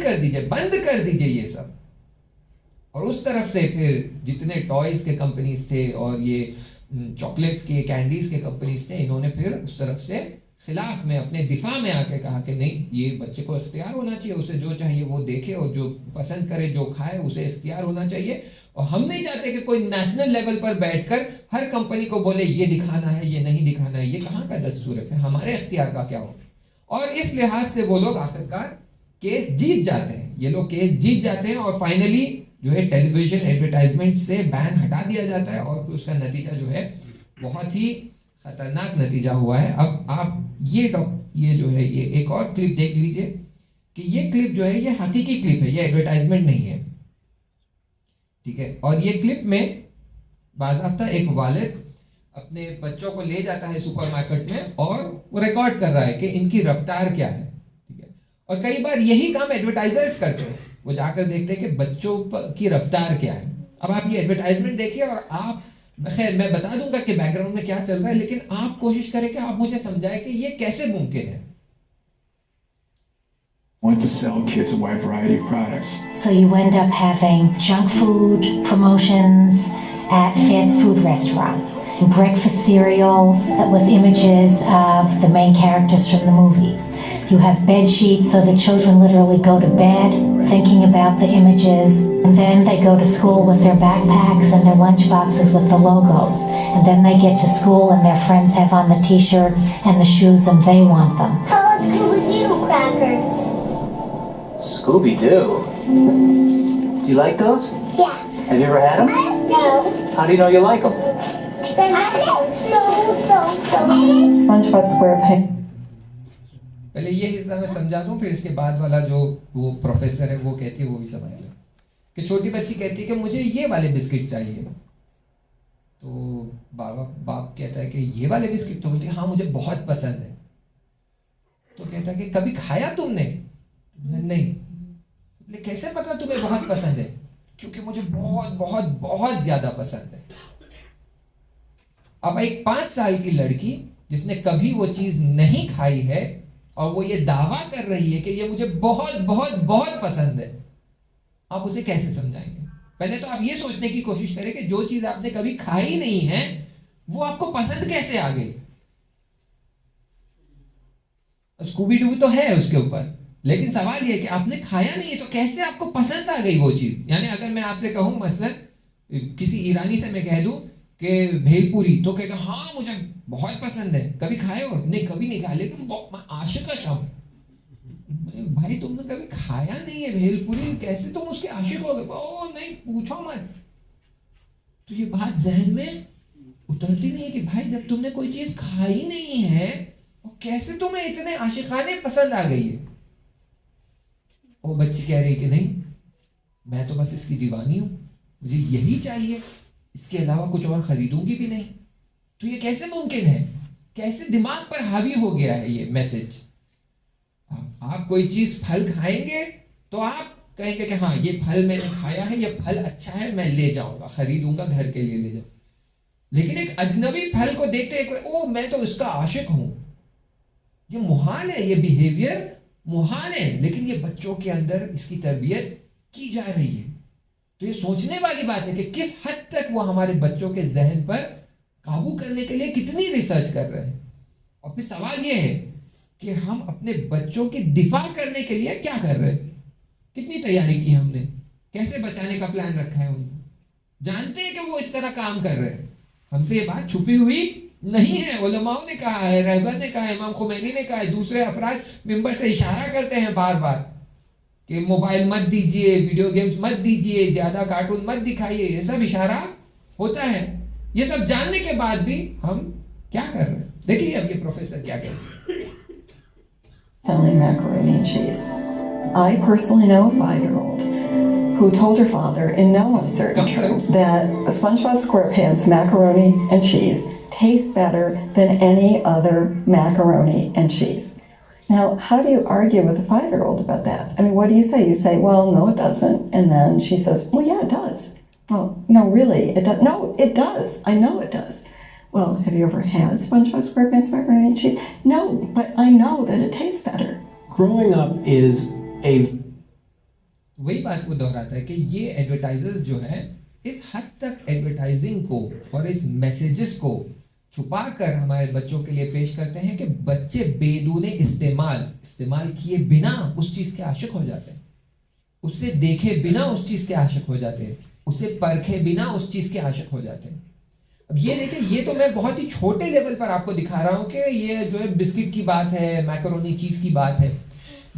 [SPEAKER 1] کر دیجئے, بند کر دیجئے یہ سب. اور اس طرف سے پھر جتنے ٹوائز کے کمپنیز تھے اور یہ چاکلیٹس کے کینڈیز کے کمپنیز تھے, انہوں نے پھر اس طرف سے خلاف میں اپنے دفاع میں آ کے کہا کہ نہیں, یہ بچے کو اختیار ہونا چاہیے, اسے جو چاہیے وہ دیکھے اور جو پسند کرے جو کھائے اسے اختیار ہونا چاہیے. اور ہم نہیں چاہتے کہ کوئی نیشنل لیول پر بیٹھ کر ہر کمپنی کو بولے یہ دکھانا ہے یہ نہیں دکھانا ہے. یہ کہاں کا دستور ہے؟ ہمارے اختیار کا کیا ہو؟ اور اس لحاظ سے وہ لوگ آخرکار کیس جیت جاتے ہیں. یہ لوگ کیس جیت جاتے ہیں اور فائنلی جو ہے ٹیلی ویژن ایڈورٹائزمنٹ سے بین ہٹا دیا جاتا ہے, اور پھر اس کا نتیجہ جو ہے بہت ہی خطرناک نتیجہ ہوا ہے. اب آپ یہ جو ہے یہ ایک اور کلپ دیکھ لیجئے کہ یہ کلپ جو ہے یہ حقیقی کلپ ہے, یہ ایڈورٹائزمنٹ نہیں ہے, ٹھیک ہے. اور یہ کلپ میں باضابطہ ایک والد اپنے بچوں کو لے جاتا ہے سپر مارکیٹ میں اور وہ ریکارڈ کر رہا ہے کہ ان کی رفتار کیا ہے, ٹھیک ہے. اور کئی بار یہی کام ایڈورٹائزرز کرتے ہیں, وہ جا کر دیکھتے ہیں کہ بچوں کی رفتار کیا ہے. اب آپ یہ ایڈورٹائزمنٹ دیکھیے اور آپ, خیر میں بتا دوں گا کہ بیک گراؤنڈ میں کیا چل رہا ہے, لیکن آپ کوشش کریں کہ آپ مجھے سمجھائیں کہ یہ کیسے ممکن ہے.
[SPEAKER 2] Want to sell kids a wide variety of products.
[SPEAKER 11] So you end up having junk food promotions at fast food restaurants, breakfast cereals with images of the main characters from the movies. You have bed sheets so the children literally go to bed thinking about the images, and then they go to school with their backpacks and their lunch boxes with the logos, and then they get to school and their friends have on the t-shirts and the shoes and they want them.
[SPEAKER 4] Oh, Scooby-Doo crackers.
[SPEAKER 12] Scooby-Doo? Do you like those?
[SPEAKER 4] Yeah.
[SPEAKER 12] Have you ever had them?
[SPEAKER 4] No.
[SPEAKER 12] How do you know you like them?
[SPEAKER 9] SpongeBob SquarePants.
[SPEAKER 1] پہلے یہ حصہ میں سمجھا دوں, پھر اس کے بعد والا جو وہ پروفیسر ہے وہ کہتی ہے وہ بھی سمجھ لیں. کہ چھوٹی بچی کہتی ہے کہ مجھے یہ والے بسکٹ چاہیے, تو باپ کہتا ہے کہ یہ والے بسکٹ, تو بولتی ہے ہاں مجھے بہت پسند ہے. تو کہتا ہے کہ کبھی کھایا تم نے؟ نہیں. کیسے پتا تمہیں بہت پسند ہے؟ کیونکہ مجھے بہت بہت بہت زیادہ پسند ہے. اب ایک 5 سال کی لڑکی جس نے کبھی وہ چیز نہیں کھائی ہے اور وہ یہ دعویٰ کر رہی ہے کہ یہ مجھے بہت بہت بہت پسند ہے, آپ اسے کیسے سمجھائیں گے؟ پہلے تو آپ یہ سوچنے کی کوشش کریں کہ جو چیز آپ نے کبھی کھائی نہیں ہے وہ آپ کو پسند کیسے آ گئی. اسکوبی ڈو تو ہے اس کے اوپر, لیکن سوال یہ کہ آپ نے کھایا نہیں ہے تو کیسے آپ کو پسند آ گئی وہ چیز. یعنی اگر میں آپ سے کہوں مثلا کسی ایرانی سے میں کہہ دوں کہ بھیل پوری, تو کہے گا ہاں مجھے بہت پسند ہے. کبھی کھائے ہو؟ نہیں کبھی نہیں کھایا, لیکن میں عاشق ہوں. بھائی تم نے کبھی کھایا نہیں ہے بھیل پوری, کیسے تم اس کے عاشق ہو گئے؟ او نہیں پوچھو مت. تو یہ بات ذہن میں اترتی نہیں ہے کہ بھائی جب تم نے کوئی چیز کھائی نہیں ہے کیسے تمہیں اتنے عاشقانے پسند آ گئی ہے. وہ بچی کہہ رہی کہ نہیں میں تو بس اس کی دیوانی ہوں, مجھے یہی چاہیے, اس کے علاوہ کچھ اور خریدوں گی بھی نہیں. تو یہ کیسے ممکن ہے؟ کیسے دماغ پر حاوی ہو گیا ہے یہ میسج. آپ کوئی چیز پھل کھائیں گے تو آپ کہیں گے کہ ہاں یہ پھل میں نے کھایا ہے, یہ پھل اچھا ہے, میں لے جاؤں گا, خریدوں گا, گھر کے لیے لے جاؤں. لیکن ایک اجنبی پھل کو دیکھتے او میں تو اس کا عاشق ہوں, یہ محال ہے, یہ بیہیویئر محال ہے. لیکن یہ بچوں کے اندر اس کی تربیت کی جا رہی ہے. تو یہ سوچنے والی بات ہے کہ کس حد تک وہ ہمارے بچوں کے ذہن پر قابو کرنے کے لیے کتنی ریسرچ کر رہے ہیں. اور پھر سوال یہ ہے کہ ہم اپنے بچوں کی دفاع کرنے کے لیے کیا کر رہے ہیں, کتنی تیاری کی ہم نے, کیسے بچانے کا پلان رکھا ہے ان کو. جانتے ہیں کہ وہ اس طرح کام کر رہے ہیں, ہم سے یہ بات چھپی ہوئی نہیں ہے. علماء نے کہا ہے, رہبر نے کہا ہے, امام خمینی نے کہا ہے, دوسرے افراد ممبر سے اشارہ کرتے ہیں بار بار کہ موبائل مت دیجئے, ویڈیو گیمز مت دیجئے, زیادہ کارٹون مت دکھائیے. یہ سب اشارہ ہوتا ہے. یہ سب جاننے کے بعد بھی ہم کیا کر رہے ہیں. دیکھیے اب یہ پروفیسر کیا کہتے ہیں.
[SPEAKER 13] Selling macaroni and cheese. I personally know a 5-year-old who told her father in no uncertain terms that SpongeBob SquarePants macaroni and cheese tastes better than any other macaroni and cheese. Now, how do you argue with a 5-year-old about that? I mean, what do you say? You say, well, no, it doesn't. And then she says, well, yeah, it does. Well, no, really, it does. No, it does. I know it does. Well, have you ever had SpongeBob SquarePants macaroni and cheese? No, but I know that it tastes better.
[SPEAKER 2] Growing up is a...
[SPEAKER 1] وہی بات کو دہراتا ہے کہ یہ advertisers جو ہیں اس حد تک ایڈورٹائزنگ کو اور اس میسیجز کو چھپا کر ہمارے بچوں کے لیے پیش کرتے ہیں کہ بچے بدون استعمال کیے بنا اس چیز کے عاشق ہو جاتے ہیں, اسے دیکھے بنا اس چیز کے عاشق ہو جاتے ہیں, اسے پرکھے بنا اس چیز کے عاشق ہو جاتے ہیں. اب یہ دیکھیں, یہ تو میں بہت ہی چھوٹے لیول پر آپ کو دکھا رہا ہوں کہ یہ جو ہے بسکٹ کی بات ہے, میکرونی چیز کی بات ہے.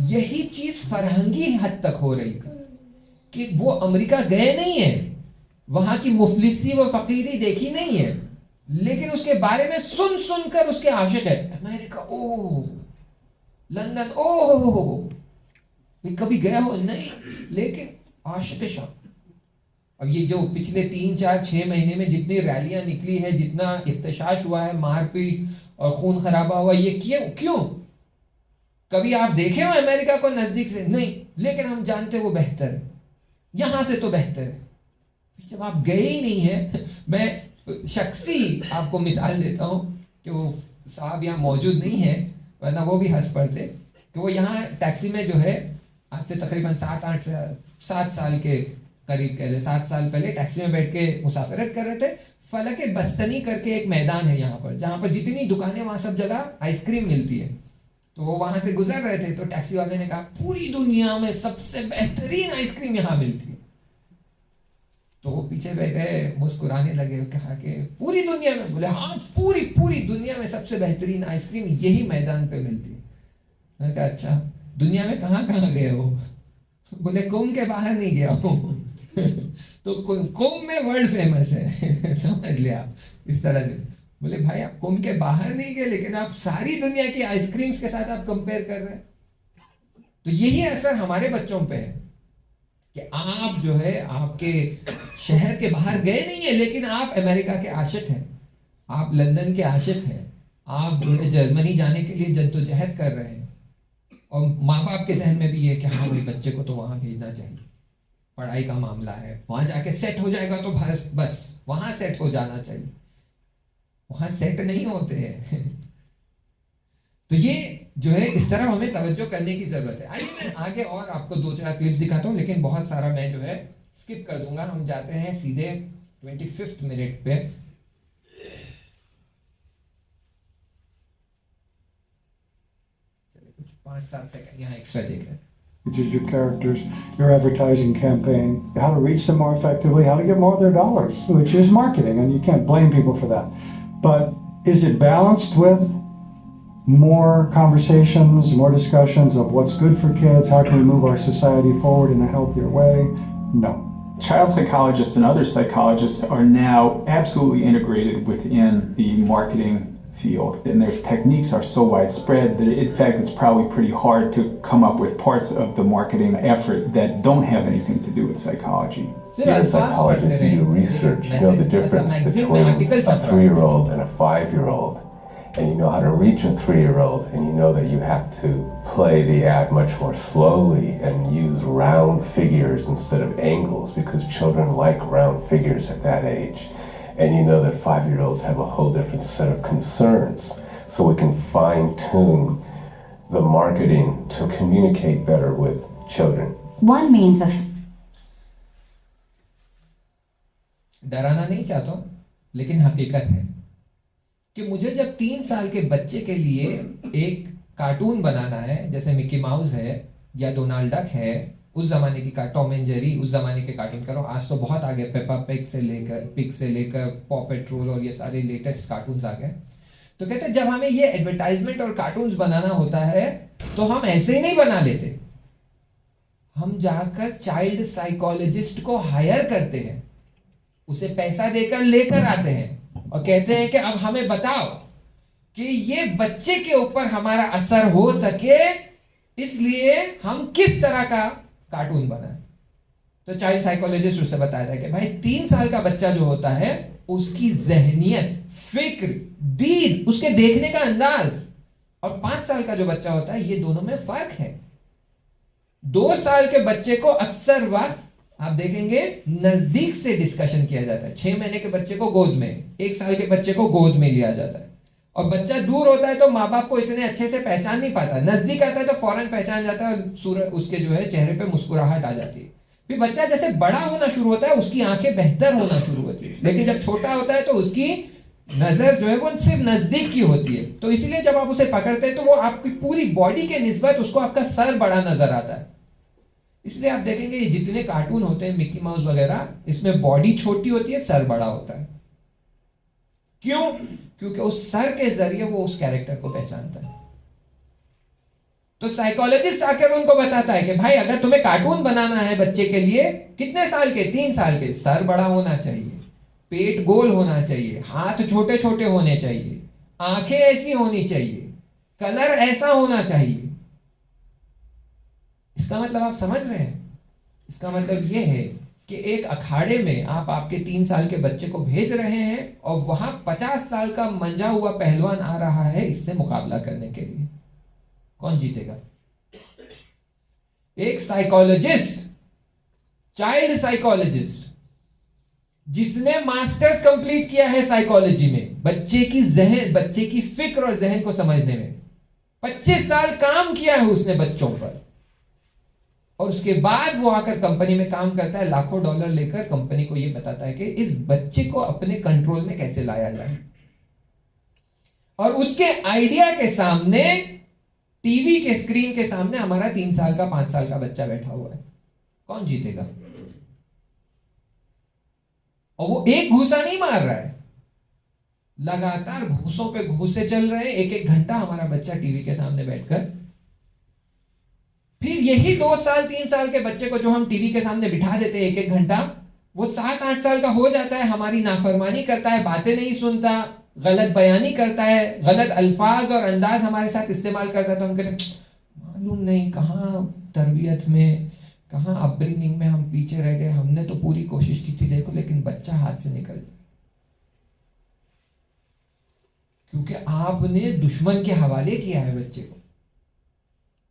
[SPEAKER 1] یہی چیز فرہنگی حد تک ہو رہی ہے کہ وہ امریکہ گئے نہیں ہیں, وہاں کی مفلسی و فقیری دیکھی نہیں ہے, لیکن اس کے بارے میں سن کر اس کے عاشق ہے. امریکہ, اوہ, لندن, اوہ, کبھی گیا ہو نہیں, لیکن عاشق شام. اب یہ جو پچھلے 3-4-6 مہینے میں جتنی ریلیاں نکلی ہے, جتنا احتشاش ہوا ہے, مار پیٹ اور خون خرابہ ہوا, یہ کیوں؟ کبھی آپ دیکھے ہو امریکہ کو نزدیک سے؟ نہیں, لیکن ہم جانتے وہ بہتر ہے, یہاں سے تو بہتر ہے. جب آپ گئے ہی نہیں ہیں, میں شخصی آپ کو مثال دیتا ہوں کہ وہ صاحب یہاں موجود نہیں ہیں, ورنہ وہ بھی ہنس پڑتے کہ وہ یہاں ٹیکسی میں جو ہے آج سے تقریباً 7 سال کے قریب, کہہ لیں 7 سال پہلے ٹیکسی میں بیٹھ کے مسافرت کر رہے تھے. فلک بستنی کر کے ایک میدان ہے یہاں پر, جہاں پر جتنی دکانیں وہاں سب جگہ آئس کریم ملتی ہے. تو وہ وہاں سے گزر رہے تھے, تو ٹیکسی والے نے کہا پوری دنیا میں سب سے بہترین آئس کریم یہاں ملتی ہے. تو وہ پیچھے بیٹھے مسکرانے لگے, کہا کہ پوری دنیا میں؟ بولے ہاں, پوری دنیا میں سب سے بہترین آئس کریم یہی میدان پہ ملتی ہے. میں نے کہا اچھا, دنیا میں کہاں گئے ہو؟ بولے قوم کے باہر نہیں گیا ہوں. تو قوم میں ورلڈ فیمس ہے, سمجھ لیا آپ اس طرح سے. بولے بھائی آپ قوم کے باہر نہیں گئے, لیکن آپ ساری دنیا کی آئس کریمز کے ساتھ آپ کمپیئر کر رہے ہیں. تو یہی اثر ہمارے بچوں پہ ہے کہ آپ جو ہے آپ کے شہر کے باہر گئے نہیں ہیں, لیکن آپ امریکہ کے عاشق ہیں, آپ لندن کے عاشق ہیں, آپ جو ہے جرمنی جانے کے لیے جدوجہد کر رہے ہیں. اور ماں باپ کے ذہن میں بھی یہ کہ ہاں بھائی بچے کو تو وہاں بھیجنا چاہیے, پڑھائی کا معاملہ ہے, وہاں جا کے سیٹ ہو جائے گا تو بس وہاں سیٹ ہو جانا چاہیے. وہاں سیٹ نہیں ہوتے ہیں. تو یہ جو ہے اس طرح ہمیں توجہ کرنے کی ضرورت ہے. آئیے میں آگے اور آپ کو 2-4 کلپس دکھاتا ہوں, لیکن بہت سارا میں جو ہے اسکپ کر دوں گا. ہم جاتے ہیں سیدھے 25 منٹ پہ. کچھ 5-7 سیکنڈ یہاں ایکسٹرا دیکھ لیں.
[SPEAKER 14] Which is your characters, your advertising campaign, how to reach them more effectively, how to get more of their dollars, which is marketing, and you can't blame people for that. But is it balanced with more conversations, more discussions of what's good for kids, how can we move our society forward in a healthier way? No.
[SPEAKER 2] Child psychologists and other psychologists are now absolutely integrated within the marketing field, and their techniques are so widespread that in fact it's probably pretty hard to come up with parts of the marketing effort that don't have anything to do with psychology.
[SPEAKER 7] You're a psychologist and you research, you know the difference between a 3-year-old and a 5-year-old, and you know how to reach a 3-year-old, and you know that you have to play the ad much more slowly and use round figures instead of angles, because children like round figures at that age. And you know that 5-year-olds have a whole different set of concerns, so we can fine-tune the marketing to communicate better with children.
[SPEAKER 5] One means of
[SPEAKER 1] ڈرانا نہیں چاہتا ہوں, لیکن حقیقت ہے کہ مجھے جب 3 سال کے بچے کے لیے ایک کارٹون بنانا ہے, جیسے مکی ماؤس ہے یا ڈونالڈ ڈک ہے, اس زمانے کی ٹام اینڈ جیری, اس زمانے کے کارٹون کرو. آج تو بہت آگے, پیپا پگ سے لے کر پا پیٹرول اور یہ سارے لیٹسٹ کارٹونز آ گئے. تو کہتے ہیں جب ہمیں یہ ایڈورٹائزمنٹ اور کارٹونز بنانا ہوتا ہے تو ہم ایسے ہی نہیں بنا لیتے, ہم جا کر چائلڈ سائیکالوجسٹ کو ہائر کرتے ہیں, اسے پیسہ دے کر لے کر آتے ہیں اور کہتے ہیں کہ اب ہمیں بتاؤ کہ یہ بچے کے اوپر ہمارا اثر ہو سکے, اس لیے ہم کس طرح کا کارٹون بنائیں. تو چائلڈ سائیکالوجسٹ اسے بتایا کہ بھائی 3 سال کا بچہ جو ہوتا ہے اس کی ذہنیت, فکر, دید, اس کے دیکھنے کا انداز, اور 5 سال کا جو بچہ ہوتا ہے, یہ دونوں میں فرق ہے. 2 سال کے بچے کو اکثر وقت آپ دیکھیں گے نزدیک سے ڈسکشن کیا جاتا ہے. 6 مہینے کے بچے کو گود میں, 1 سال کے بچے کو گود میں لیا جاتا ہے. اور بچہ دور ہوتا ہے تو ماں باپ کو اتنے اچھے سے پہچان نہیں پاتا, نزدیک آتا ہے تو فوراً پہچان جاتا ہے, اس کے جو ہے چہرے پہ مسکراہٹ آ جاتی ہے. پھر بچہ جیسے بڑا ہونا شروع ہوتا ہے اس کی آنکھیں بہتر ہونا شروع ہوتی ہے, لیکن جب چھوٹا ہوتا ہے تو اس کی نظر جو ہے وہ صرف نزدیک کی ہوتی ہے, تو اسی لیے جب آپ اسے پکڑتے ہیں تو وہ آپ کی پوری باڈی کے نسبت اس کو آپ کا سر بڑا نظر آتا ہے. اس لیے آپ دیکھیں گے یہ جتنے کارٹون ہوتے ہیں مکی ماؤس وغیرہ, اس میں باڈی چھوٹی ہوتی ہے, سر بڑا ہوتا ہے. کیوں؟ کیونکہ اس سر کے ذریعے وہ اس کیریکٹر کو پہچانتا ہے. تو سائیکالوجسٹ آ کر ان کو بتاتا ہے کہ بھائی اگر تمہیں کارٹون بنانا ہے بچے کے لیے, کتنے سال کے؟ 3 سال کے. سر بڑا ہونا چاہیے, پیٹ گول ہونا چاہیے, ہاتھ چھوٹے چھوٹے ہونے چاہیے, آنکھیں ایسی ہونی چاہیے, کلر ایسا ہونا چاہیے. اس کا مطلب آپ سمجھ رہے ہیں؟ اس کا مطلب یہ ہے کہ ایک اکھاڑے میں آپ کے 3 سال کے بچے کو بھیج رہے ہیں اور وہاں 50 سال کا منجا ہوا پہلوان آ رہا ہے اس سے مقابلہ کرنے کے لیے. کون جیتے گا؟ ایک سائیکالوجسٹ, چائلڈ سائیکالوجسٹ, جس نے ماسٹرز کمپلیٹ کیا ہے سائیکالوجی میں, بچے کی فکر اور ذہن کو سمجھنے میں 25 سال کام کیا ہے اس نے بچوں پر, اور اس کے بعد وہ آ کر کمپنی میں کام کرتا ہے, لاکھوں ڈالر لے کر کمپنی کو یہ بتاتا ہے کہ اس بچے کو اپنے کنٹرول میں کیسے لایا جائے. اور اس کے آئیڈیا کے سامنے, ٹی وی کے اسکرین کے سامنے ہمارا 3 سال کا 5 سال کا بچہ بیٹھا ہوا ہے. کون جیتے گا؟ اور وہ ایک گھوسا نہیں مار رہا ہے, لگاتار گھوسوں پہ گھوسے چل رہے ہیں. 1-1 گھنٹہ ہمارا بچہ ٹی وی کے سامنے بیٹھ کر, پھر یہی 2 سال 3 سال کے بچے کو جو ہم ٹی وی کے سامنے بٹھا دیتے ہیں 1-1 گھنٹہ, وہ 7-8 سال کا ہو جاتا ہے, ہماری نافرمانی کرتا ہے, باتیں نہیں سنتا, غلط بیانی کرتا ہے, غلط الفاظ اور انداز ہمارے ساتھ استعمال کرتا ہے. تو ہم کہتے ہیں معلوم نہیں کہاں تربیت میں, کہاں اپ برنگنگ میں ہم پیچھے رہ گئے, ہم نے تو پوری کوشش کی تھی دیکھو, لیکن بچہ ہاتھ سے نکل گیا کیونکہ آپ نے دشمن کے حوالے کیا ہے بچے کو.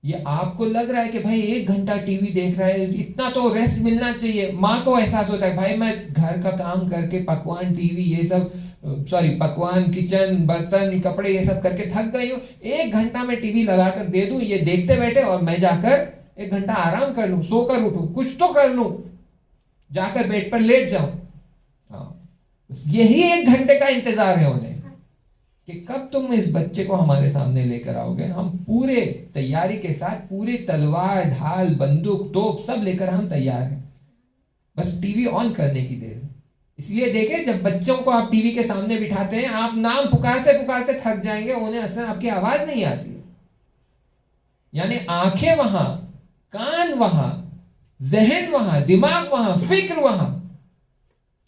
[SPEAKER 1] یہ آپ کو لگ رہا ہے کہ بھائی 1 گھنٹہ ٹی وی دیکھ رہا ہے, اتنا تو ریسٹ ملنا چاہیے. ماں کو احساس ہوتا ہے بھائی میں گھر کا کام کر کے پکوان, ٹی وی, یہ سب پکوان, کچن, برتن, کپڑے یہ سب کر کے تھک گئی ہوں, 1 گھنٹہ میں ٹی وی لگا کر دے دوں, یہ دیکھتے بیٹھے, اور میں جا کر 1 گھنٹہ آرام کر لوں, سو کر اٹھوں, کچھ تو کر لوں, جا کر بیڈ پر لیٹ جاؤں. ہاں, یہی 1 گھنٹے کا انتظار ہے انہیں کہ کب تم اس بچے کو ہمارے سامنے لے کر آؤ گے. ہم پورے تیاری کے ساتھ, پوری تلوار, ڈھال, بندوق, توپ سب لے کر ہم تیار ہیں, بس ٹی وی آن کرنے کی دیر. اس لیے دیکھیں جب بچوں کو آپ ٹی وی کے سامنے بٹھاتے ہیں, آپ نام پکارتے پکارتے تھک جائیں گے, انہیں اصلا آپ کی آواز نہیں آتی. یعنی آنکھیں وہاں, کان وہاں, ذہن وہاں, دماغ وہاں, فکر وہاں,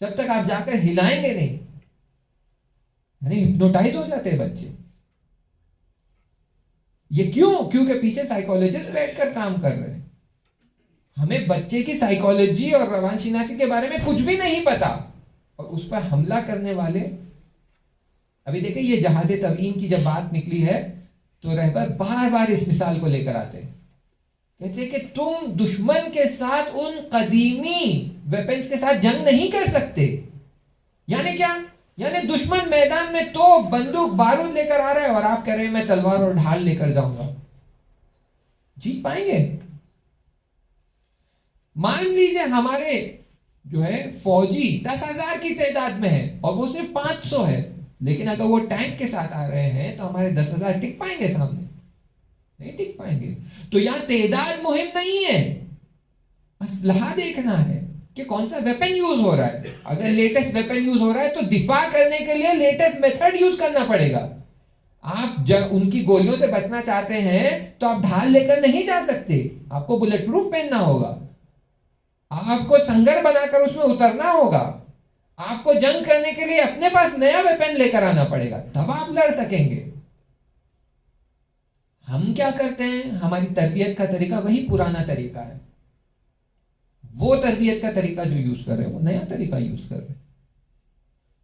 [SPEAKER 1] جب تک آپ جا کر ہلائیں گے نہیں. ہپنوٹائز ہو جاتے ہیں بچے. یہ کیوں؟ کیونکہ پیچھے سائیکالوجسٹ بیٹھ کر کام کر رہے ہیں. ہمیں بچے کی سائیکالوجی اور روان شناسی کے بارے میں کچھ بھی نہیں پتا, اور اس پر حملہ کرنے والے. ابھی دیکھیں یہ جہاد تبیین کی جب بات نکلی ہے تو رہبر بار بار اس مثال کو لے کر آتے ہیں, کہتے ہیں کہ تم دشمن کے ساتھ ان قدیمی ویپنز کے ساتھ جنگ نہیں کر سکتے. یعنی کیا؟ یعنی دشمن میدان میں تو بندوق بارود لے کر آ رہا ہے اور آپ کہہ رہے ہیں میں تلوار اور ڈھال لے کر جاؤں گا. جیت پائیں گے؟ مان لیجئے ہمارے جو ہے فوجی 10,000 کی تعداد میں ہے اور وہ صرف 500 ہے, لیکن اگر وہ ٹینک کے ساتھ آ رہے ہیں تو ہمارے 10,000 ٹک پائیں گے سامنے؟ نہیں ٹک پائیں گے. تو یہاں تعداد مہم نہیں ہے, اسلحہ دیکھنا ہے کہ کون سا ویپن یوز ہو رہا ہے. اگر لیٹسٹ ویپن یوز ہو رہا ہے تو دفاع کرنے کے لیے لیٹسٹ میتھڈ یوز کرنا پڑے گا. آپ جب ان کی گولیوں سے بچنا چاہتے ہیں تو آپ ڈھال لے کر نہیں جا سکتے, آپ کو بلٹ پروف پہننا ہوگا, آپ کو سنگر بنا کر اس میں اترنا ہوگا, آپ کو جنگ کرنے کے لیے اپنے پاس نیا ویپن لے کر آنا پڑے گا, تب آپ لڑ سکیں گے. ہم کیا کرتے ہیں؟ ہماری تربیت کا طریقہ وہی پرانا طریقہ ہے. وہ تربیت کا طریقہ جو یوز کر رہے ہیں وہ نیا طریقہ یوز کر رہے ہیں.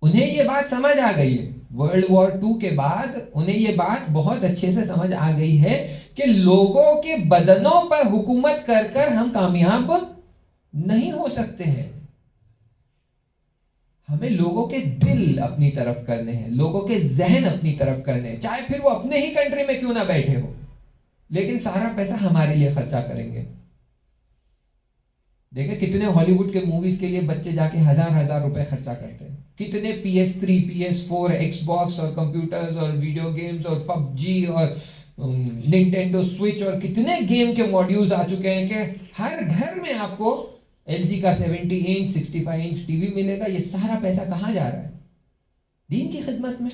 [SPEAKER 1] انہیں یہ بات سمجھ آ گئی ہے, ورلڈ وار 2 کے بعد انہیں یہ بات بہت اچھے سے سمجھ آ گئی ہے کہ لوگوں کے بدنوں پر حکومت کر کر ہم کامیاب نہیں ہو سکتے ہیں. ہمیں لوگوں کے دل اپنی طرف کرنے ہیں, لوگوں کے ذہن اپنی طرف کرنے ہیں, چاہے پھر وہ اپنے ہی کنٹری میں کیوں نہ بیٹھے ہو, لیکن سارا پیسہ ہمارے لیے خرچہ کریں گے. دیکھیں کتنے ہالی ووڈ کے موویز کے لیے بچے جا کے ہزار روپے خرچہ کرتے ہیں, کتنے PS3 PS4 ایکس باکس اور کمپیوٹرز اور ویڈیو گیمز اور PUBG اور ننٹینڈو سوئچ اور کتنے گیم کے ماڈیولز آ چکے ہیں کہ ہر گھر میں آپ کو LG کا 70 انچ 65 انچ ٹی وی ملے گا. یہ سارا پیسہ کہاں جا رہا ہے؟ دین کی خدمت میں.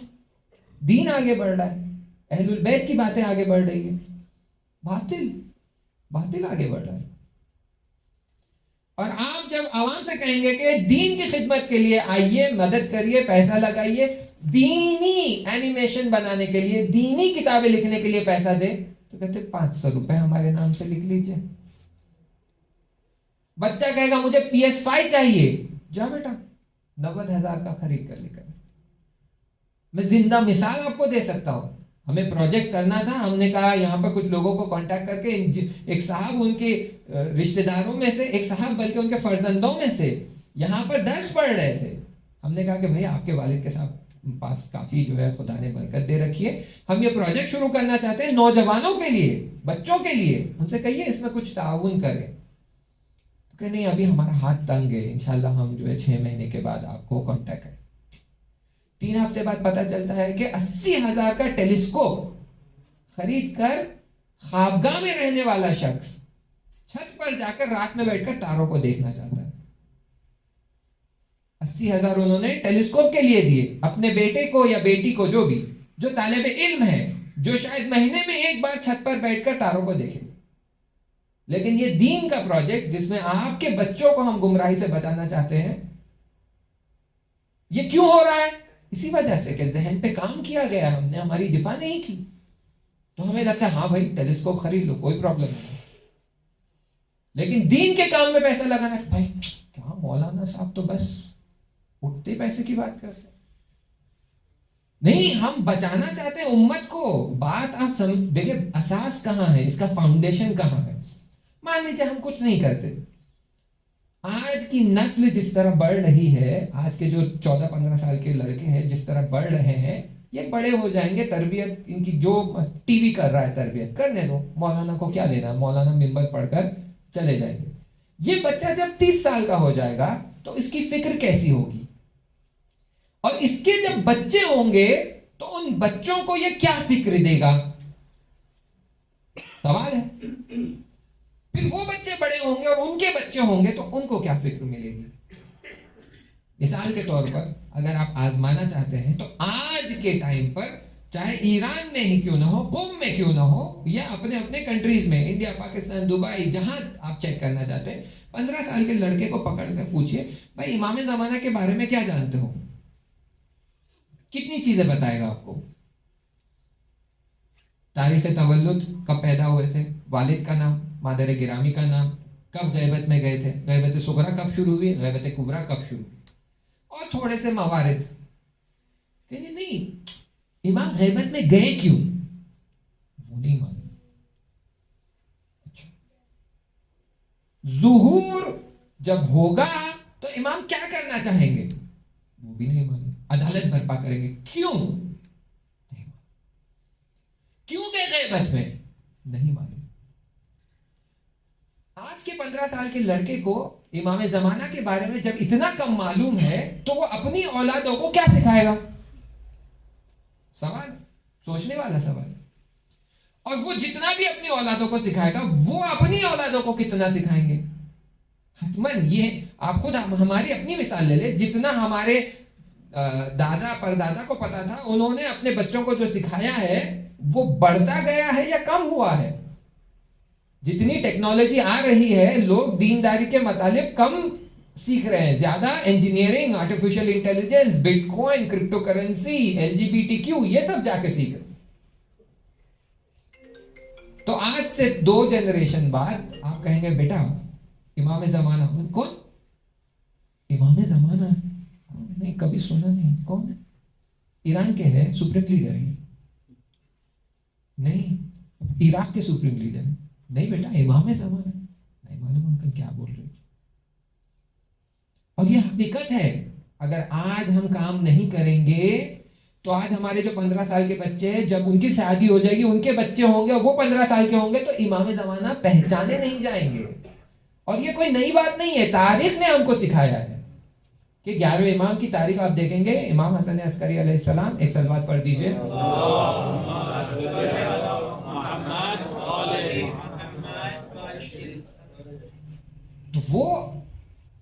[SPEAKER 1] دین آگے بڑھ رہا ہے, اہل البیت کی باتیں آگے بڑھ رہی ہے, باطل آگے بڑھ رہا ہے. اور آپ جب عوام سے کہیں گے کہ دین کی خدمت کے لیے آئیے, مدد کریے, پیسہ لگائیے, دینی اینیمیشن بنانے کے لیے, دینی کتابیں لکھنے کے لیے پیسہ دے, تو کہتے 500 روپے ہمارے نام سے لکھ لیجئے. بچہ کہے گا مجھے PS5 چاہیے, جا بیٹا 90,000 کا خرید کر لے کر. میں زندہ مثال آپ کو دے سکتا ہوں. ہمیں پروجیکٹ کرنا تھا, ہم نے کہا یہاں پر کچھ لوگوں کو کانٹیکٹ کر کے, ایک صاحب ان کے رشتہ داروں میں سے, ایک صاحب بلکہ ان کے فرزندوں میں سے یہاں پر درس پڑھ رہے تھے. ہم نے کہا کہ بھئی آپ کے والد کے ساتھ پاس کافی جو ہے خدا نے برکت دے رکھی ہے, ہم یہ پروجیکٹ شروع کرنا چاہتے ہیں نوجوانوں کے لیے, بچوں کے لیے, ان سے کہیے اس میں کچھ تعاون کریں. کہ نہیں ابھی ہمارا ہاتھ تنگ ہے, انشاءاللہ ہم جو ہے 6 مہینے کے بعد آپ کو کانٹیکٹ کریں. 3 ہفتے بعد پتہ چلتا ہے کہ 80,000 کا ٹیلیسکوپ خرید کر خوابگاہ میں رہنے والا شخص چھت پر جا کر رات میں بیٹھ کر تاروں کو دیکھنا چاہتا ہے. 80,000 انہوں نے ٹیلیسکوپ کے لیے دیے اپنے بیٹے کو یا بیٹی کو, جو طالب علم ہے, جو شاید مہینے میں ایک بار چھت پر بیٹھ کر تاروں کو دیکھے. لیکن یہ دین کا پروجیکٹ جس میں آپ کے بچوں کو ہم گمراہی سے بچانا چاہتے ہیں, یہ کیوں ہو رہا ہے؟ اسی وجہ سے کہ ذہن پہ کام کیا گیا, ہم نے ہماری دفاع نہیں کی. تو ہمیں لگتا ہے ہاں بھائی ٹیلیسکوپ خرید لو, کوئی پرابلم نہیں. لیکن دین کے کام میں پیسہ لگانا, بھائی کیا مولانا صاحب تو بس اٹھتے پیسے کی بات کرتے ہیں. نہیں, ہم بچانا چاہتے ہیں امت کو. بات آپ دیکھیں اساس کہاں ہے, اس کا فاؤنڈیشن کہاں ہے. مان لیجیے ہم کچھ نہیں کرتے, آج کی نسل جس طرح بڑھ رہی ہے, آج کے جو 14-15 سال کے لڑکے ہیں جس طرح بڑھ رہے ہیں, یہ بڑے ہو جائیں گے, تربیت ان کی جو ٹی وی کر رہا ہے تربیت کرنے دو, مولانا کو کیا لینا, مولانا منبر پڑھ کر چلے جائیں گے. یہ بچہ جب 30 سال کا ہو جائے گا تو اس کی فکر کیسی ہوگی, اور اس کے جب بچے ہوں گے تو ان بچوں کو یہ کیا فکر دے گا, سوال ہے. پھر وہ بچے بڑے ہوں گے اور ان کے بچے ہوں گے تو ان کو کیا فکر ملے گی. مثال کے طور پر اگر آپ آزمانا چاہتے ہیں تو آج کے ٹائم پر چاہے ایران میں ہی کیوں نہ ہو, قم میں کیوں نہ ہو, یا اپنے اپنے کنٹریز میں, انڈیا, پاکستان, دبئی, جہاں آپ چیک کرنا چاہتے ہیں, 15 سال کے لڑکے کو پکڑ کر پوچھئے بھائی امام زمانہ کے بارے میں کیا جانتے ہو, کتنی چیزیں بتائے گا آپ کو. تاریخ تولد, کب پیدا ہوئے تھے, والد کا نام, مادر گرامی کا نام, کب غیبت میں گئے تھے, غیبت صغرا کب شروع ہوئی, غیبت کبرا کب شروع ہوئی, اور تھوڑے سے موارد. کہیں نہیں امام غیبت میں گئے کیوں, وہ نہیں معلوم. اچھا, ظہور جب ہوگا تو امام کیا کرنا چاہیں گے, وہ بھی نہیں معلوم. عدالت برپا کریں گے, کیوں, کیوں گئے غیبت میں, نہیں معلوم. آج کے 15 سال کے لڑکے کو امام زمانہ کے بارے میں جب اتنا کم معلوم ہے تو وہ اپنی اولادوں کو کیا سکھائے گا, سوال, سوچنے والا سوال. اور وہ جتنا بھی اپنی اولادوں کو سکھائے گا وہ اپنی اولادوں کو کتنا سکھائیں گے. حتماً یہ آپ خود ہماری اپنی مثال لے لیں, جتنا ہمارے دادا پردادا کو پتا تھا انہوں نے اپنے بچوں کو جو سکھایا ہے وہ بڑھتا گیا ہے یا کم ہوا ہے. جتنی ٹیکنالوجی آ رہی ہے لوگ دینداری کے متعلق کم سیکھ رہے ہیں, زیادہ engineering, artificial intelligence, but coin, crypto currency, LGBTQ, یہ سب جا کے سیکھ رہے. تو آج سے 2 جنریشن بعد آپ کہیں گے بیٹا امام زمانہ کون, امام زمانہ نہیں کبھی سنا نہیں, کون ہے, ایران کے ہے سپریم لیڈر ہے, نہیں عراق کے سپریم لیڈر ہے, نہیں بیٹا امام زمانہ, نہیں معلوم انکل کیا بول رہے. اور یہ حقیقت ہے. اگر آج ہم کام نہیں کریں گے تو آج ہمارے جو 15 سال کے بچے ہیں جب ان کی شادی ہو جائے گی, ان کے بچے ہوں گے اور وہ 15 سال کے ہوں گے تو امام زمانہ پہچانے نہیں جائیں گے. اور یہ کوئی نئی بات نہیں ہے, تاریخ نے ہم کو سکھایا ہے کہ 11ویں امام کی تاریخ آپ دیکھیں گے, امام حسن عسکری علیہ السلام, ایک صلوات پڑھ دیجئے. تو وہ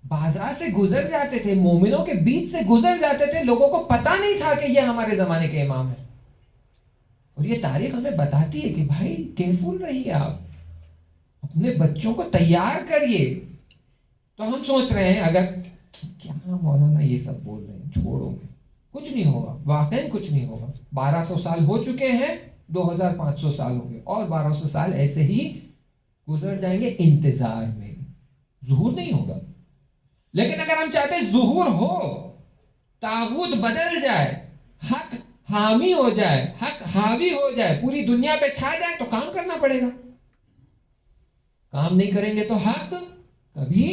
[SPEAKER 1] بازار سے گزر جاتے تھے, مومنوں کے بیچ سے گزر جاتے تھے, لوگوں کو پتا نہیں تھا کہ یہ ہمارے زمانے کے امام ہیں. اور یہ تاریخ ہمیں بتاتی ہے کہ بھائی کیئرفل رہیے, آپ اپنے بچوں کو تیار کریے. تو ہم سوچ رہے ہیں اگر کیا مولانا یہ سب بول رہے ہیں, چھوڑو, کچھ نہیں ہوگا, واقعی کچھ نہیں ہوگا. 1200 سال ہو چکے ہیں, 2500 سال ہو گئے, اور 1200 سال ایسے ہی گزر جائیں گے انتظار میں, ظہور نہیں ہوگا. لیکن اگر ہم چاہتے ہیں ظہور ہو, طاغوت بدل جائے, حق حامی ہو جائے, حق حاوی ہو جائے, پوری دنیا پہ چھا جائے, تو کام کرنا پڑے گا. کام نہیں کریں گے تو حق کبھی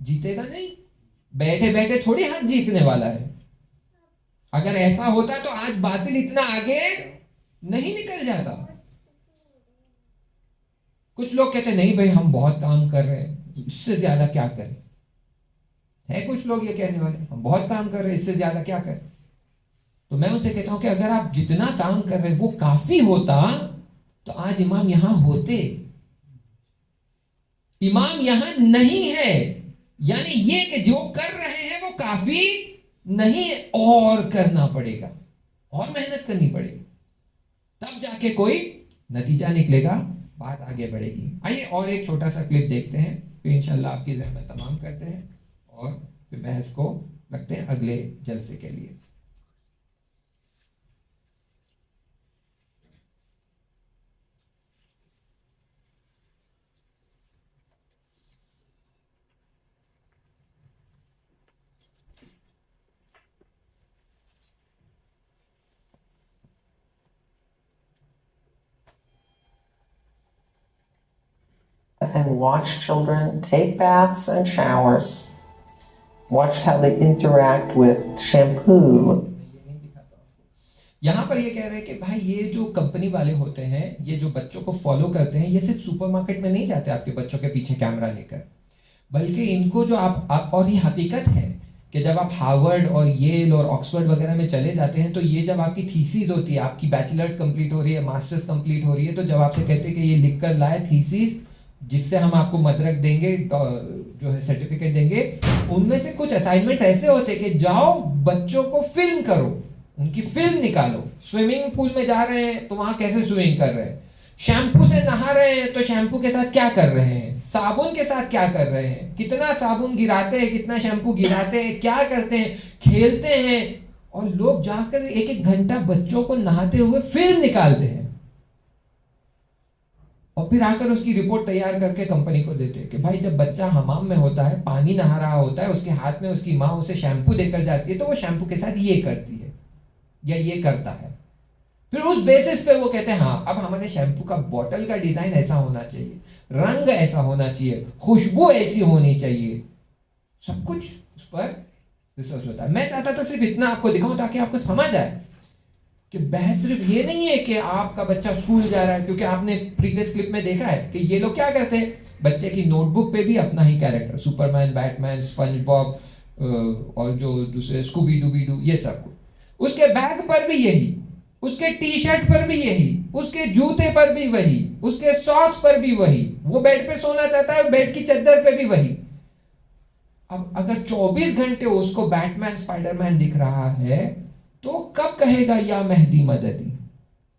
[SPEAKER 1] جیتے گا نہیں. بیٹھے بیٹھے تھوڑی حق جیتنے والا ہے. اگر ایسا ہوتا تو آج باطل اتنا آگے نہیں نکل جاتا. کچھ لوگ کہتے ہیں نہیں بھائی ہم بہت کام کر رہے ہیں, اس سے زیادہ کیا کریں. ہے کچھ لوگ یہ کہنے والے, ہم بہت کام کر رہے ہیں, اس سے زیادہ کیا کریں. تو میں ان سے کہتا ہوں کہ اگر آپ جتنا کام کر رہے ہیں وہ کافی ہوتا تو آج امام یہاں ہوتے. امام یہاں نہیں ہے, یعنی یہ کہ جو کر رہے ہیں وہ کافی نہیں, اور کرنا پڑے گا, اور محنت کرنی پڑے گی, تب جا کے کوئی نتیجہ نکلے گا, بات آگے بڑھے گی. آئیے اور ایک چھوٹا سا کلپ دیکھتے ہیں, پھر انشاءاللہ آپ کی زحمت تمام کرتے ہیں اور پھر بحث کو رکھتے ہیں اگلے جلسے کے لیے.
[SPEAKER 15] And watched children take baths and showers, watched how they interact with shampoo.
[SPEAKER 1] یہاں پر یہ کہہ رہے ہیں کہ بھائی یہ جو کمپنی والے ہوتے ہیں, یہ جو بچوں کو فالو کرتے ہیں, یہ صرف سپر مارکیٹ میں نہیں جاتے آپ کے بچوں کے پیچھے کیمرہ لے کر, بلکہ ان کو جو آپ اور یہ حقیقت ہے کہ جب آپ ہارورڈ اور ییل اور آکسفورڈ وغیرہ میں چلے جاتے ہیں, تو یہ جب آپ کی تھیسیز ہوتی ہے, آپ کی بیچلرز کمپلیٹ ہو رہی ہے, ماسٹرز کمپلیٹ ہو رہی ہے, تو جب آپ سے کہتے ہیں کہ یہ لکھ کر لائے تھیسیز جس سے ہم آپ کو مدرک دیں گے, جو ہے سرٹیفکیٹ دیں گے, ان میں سے کچھ اسائنمنٹس ایسے ہوتے کہ جاؤ بچوں کو فلم کرو, ان کی فلم نکالو. سوئمنگ پول میں جا رہے ہیں تو وہاں کیسے سوئمنگ کر رہے ہیں, شیمپو سے نہا رہے ہیں تو شیمپو کے ساتھ کیا کر رہے ہیں, صابن کے ساتھ کیا کر رہے ہیں, کتنا صابن گراتے ہیں, کتنا شیمپو گراتے ہیں, کیا کرتے ہیں, کھیلتے ہیں. اور لوگ جا کر 1-1 گھنٹہ بچوں کو نہاتے ہوئے فلم نکالتے ہیں, اور پھر آ کر اس کی رپورٹ تیار کر کے کمپنی کو دیتے ہیں کہ بھائی جب بچہ حمام میں ہوتا ہے, پانی نہا رہا ہوتا ہے, اس کے ہاتھ میں اس کی ماں اسے شیمپو دے کر جاتی ہے, تو وہ شیمپو کے ساتھ یہ کرتی ہے یا یہ کرتا ہے. پھر اس بیسس پہ وہ کہتے ہیں ہاں اب ہمارے شیمپو کا بوٹل کا ڈیزائن ایسا ہونا چاہیے, رنگ ایسا ہونا چاہیے, خوشبو ایسی ہونی چاہیے, سب کچھ اس پر ریسرچ ہوتا ہے. میں چاہتا تھا صرف اتنا آپ کو دکھاؤں تاکہ آپ کو سمجھ آئے کہ بحث صرف یہ نہیں ہے کہ آپ کا بچہ اسکول جا رہا ہے, کیونکہ آپ نے پریویس کلپ میں دیکھا ہے کہ یہ لوگ کیا کرتے ہیں, بچے کی نوٹ بک پہ بھی اپنا ہی کیریکٹر, سپر مین, بیٹ مین, اسپنج باب اور جو دوسرے اسکوبی ڈوبی ڈو, یہ سب کچھ. اس کے بیگ پر بھی یہی, اس کے ٹی شرٹ پر بھی یہی, اس کے جوتے پر بھی وہی, اس کے ساکس پر بھی وہی, وہ بیڈ پہ سونا چاہتا ہے بیڈ کی چادر پہ بھی وہی. اب اگر 24 گھنٹے اس کو بیٹ مین, اسپائڈر مین دکھ رہا ہے, تو کب کہے گا یا مہدی مددی,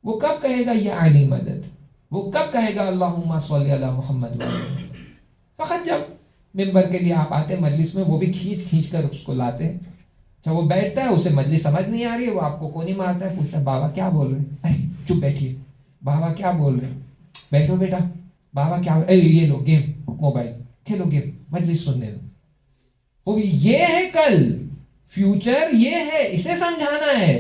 [SPEAKER 1] وہ کب کہے گا یا علی مدد, وہ کب کہے گا اللہم صلی علی محمد. فقط جب ممبر کے لیے آپ آتے مجلس میں, وہ بھی کھینچ کھینچ کر اس کو لاتے ہیں. اچھا وہ بیٹھتا ہے, اسے مجلس سمجھ نہیں آ رہی ہے, وہ آپ کو کونی مارتا ہے, پوچھتا ہے بابا کیا بول رہے ہیں, ارے چپ بیٹھیے, بابا کیا بول رہے ہیں, بیٹھو بیٹا, بابا کیا, یہ لو گیم, موبائل کھیلو, گیم, مجلس سننے دو. وہ یہ ہے کل فیوچر, یہ ہے, اسے سمجھانا ہے.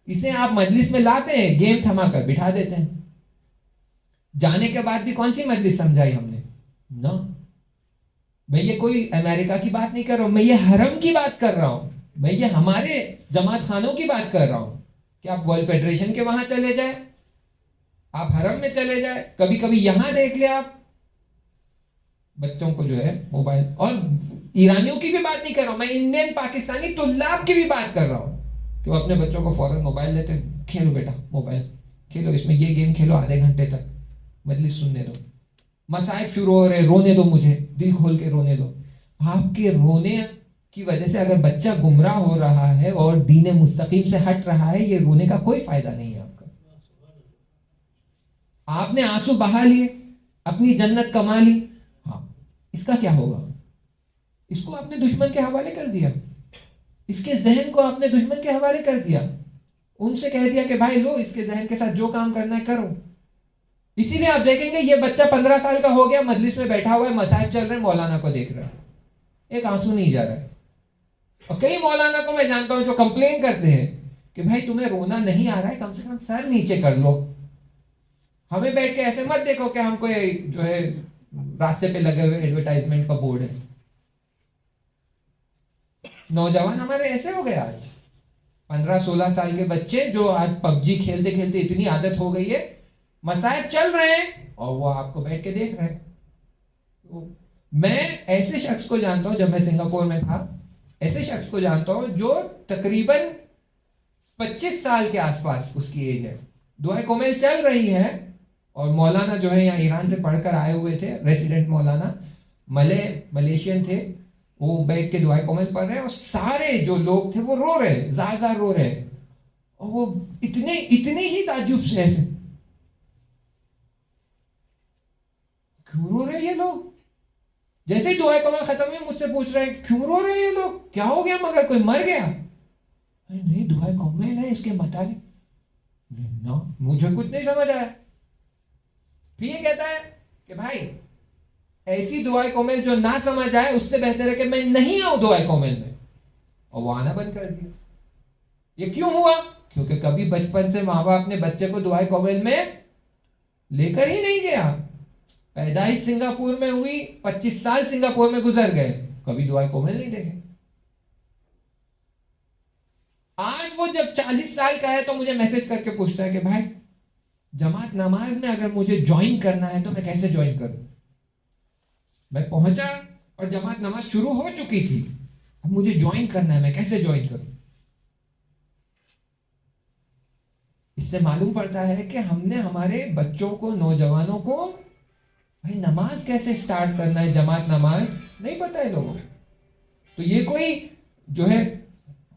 [SPEAKER 1] اسے آپ مجلس میں لاتے ہیں, گیم تھما کر بٹھا دیتے ہیں. جانے کے بعد بھی کون سی مجلس سمجھائی ہم نے نا. میں یہ کوئی امریکہ کی بات نہیں کر رہا ہوں, میں یہ حرم کی بات کر رہا ہوں, میں یہ ہمارے جماعت خانوں کی بات کر رہا ہوں کہ آپ ورلڈ فیڈریشن کے وہاں چلے جائیں, آپ حرم میں چلے جائیں, کبھی کبھی یہاں دیکھ لیں آپ, بچوں کو جو ہے موبائل, اور ایرانیوں کی بھی بات نہیں کر رہا ہوں میں, انڈین پاکستانی طلاب کی بھی بات کر رہا ہوں کہ وہ اپنے بچوں کو فوراً موبائل دیتے, کھیلو بیٹا موبائل کھیلو, اس میں یہ گیم کھیلو آدھے گھنٹے تک, مجلس سننے دو, مصائب شروع ہو رہے, رونے دو مجھے, دل کھول کے رونے دو. آپ کے رونے کی وجہ سے اگر بچہ گمراہ ہو رہا ہے اور دین مستقیم سے ہٹ رہا ہے, یہ رونے کا کوئی فائدہ نہیں ہے آپ کا. آپ نے آنسو بہا لیے, اپنی جنت کما لی, ہاں اس کا کیا ہوگا؟ اس کو آپ نے دشمن کے حوالے کر دیا, اس کے ذہن کو آپ نے دشمن کے حوالے کر دیا, ان سے کہہ دیا کہ بھائی لو اس کے ذہن کے ساتھ جو کام کرنا ہے کرو. اسی لیے آپ دیکھیں گے یہ بچہ 15 سال کا ہو گیا, مجلس میں بیٹھا ہوا ہے, مصائب چل رہے ہیں, مولانا کو دیکھ رہا ہے, ایک آنسو نہیں جا رہا ہے. اور کئی مولانا کو میں جانتا ہوں جو کمپلین کرتے ہیں کہ بھائی تمہیں رونا نہیں آ رہا ہے, کم سے کم سر نیچے کر لو, ہمیں بیٹھ کے ایسے مت دیکھو کہ ہم کوئی جو ہے راستے پہ لگے ہوئے ایڈورٹائزمنٹ کا بورڈ ہے. نوجوان ہمارے ایسے ہو گئے آج, 15-16 سال کے بچے جو آج پب جی کھیلتے کھیلتے اتنی عادت ہو گئی ہے, مصائب چل رہے ہیں اور وہ آپ کو بیٹھ کے دیکھ رہے ہیں. میں ایسے شخص کو جانتا ہوں, جب میں سنگاپور میں تھا, ایسے شخص کو جانتا ہوں جو تقریباً 25 سال کے آس پاس اس کی ایج ہے, دعائے کومیل چل رہی ہے, اور مولانا جو ہے یہاں ایران سے پڑھ کر آئے ہوئے تھے, ریسیڈنٹ مولانا ملیشین تھے, وہ بیٹھ کے دعائے کومیل پڑھ رہے ہیں, اور سارے جو لوگ تھے وہ رو رہے, زار زار رو رہے, اور وہ اتنے ہی تعجب سے ایسے, کیوں رو رہے یہ لوگ؟ جیسے ہی دعائے کومیل ختم ہوئی مجھ سے پوچھ رہے ہیں کیوں رو رہے یہ لوگ, کیا ہو گیا, مگر کوئی مر گیا؟ نہیں دعائے کومیل ہے اس کے متعلق, مجھے کچھ نہیں سمجھ آیا. پھر یہ کہتا ہے کہ بھائی ایسی دعائے کومیل جو نہ سمجھ آئے اس سے بہتر ہے کہ میں نہیں آؤں دعائے کومیل میں, اور وہ آنا بند کر دیا. یہ کیوں ہوا؟ کیونکہ کبھی بچپن سے ماں باپ نے بچے کو دعائے کومیل میں لے کر ہی نہیں گیا. پیدائش سنگاپور میں ہوئی, 25 سال سنگاپور میں گزر گئے, کبھی دعائے کومیل نہیں دیکھے. آج وہ جب 40 سال کا ہے تو مجھے میسج کر کے پوچھتا ہے کہ بھائی جماعت نماز میں اگر مجھے جوائن کرنا ہے تو میں کیسے جوائن کروں؟ میں پہنچا اور جماعت نماز شروع ہو چکی تھی, اب مجھے جوائن کرنا ہے, میں کیسے جوائن کروں؟ اس سے معلوم پڑتا ہے کہ ہم نے ہمارے بچوں کو, نوجوانوں کو بھائی نماز کیسے سٹارٹ کرنا ہے, جماعت نماز نہیں پتہ ہے لوگوں. تو یہ کوئی جو ہے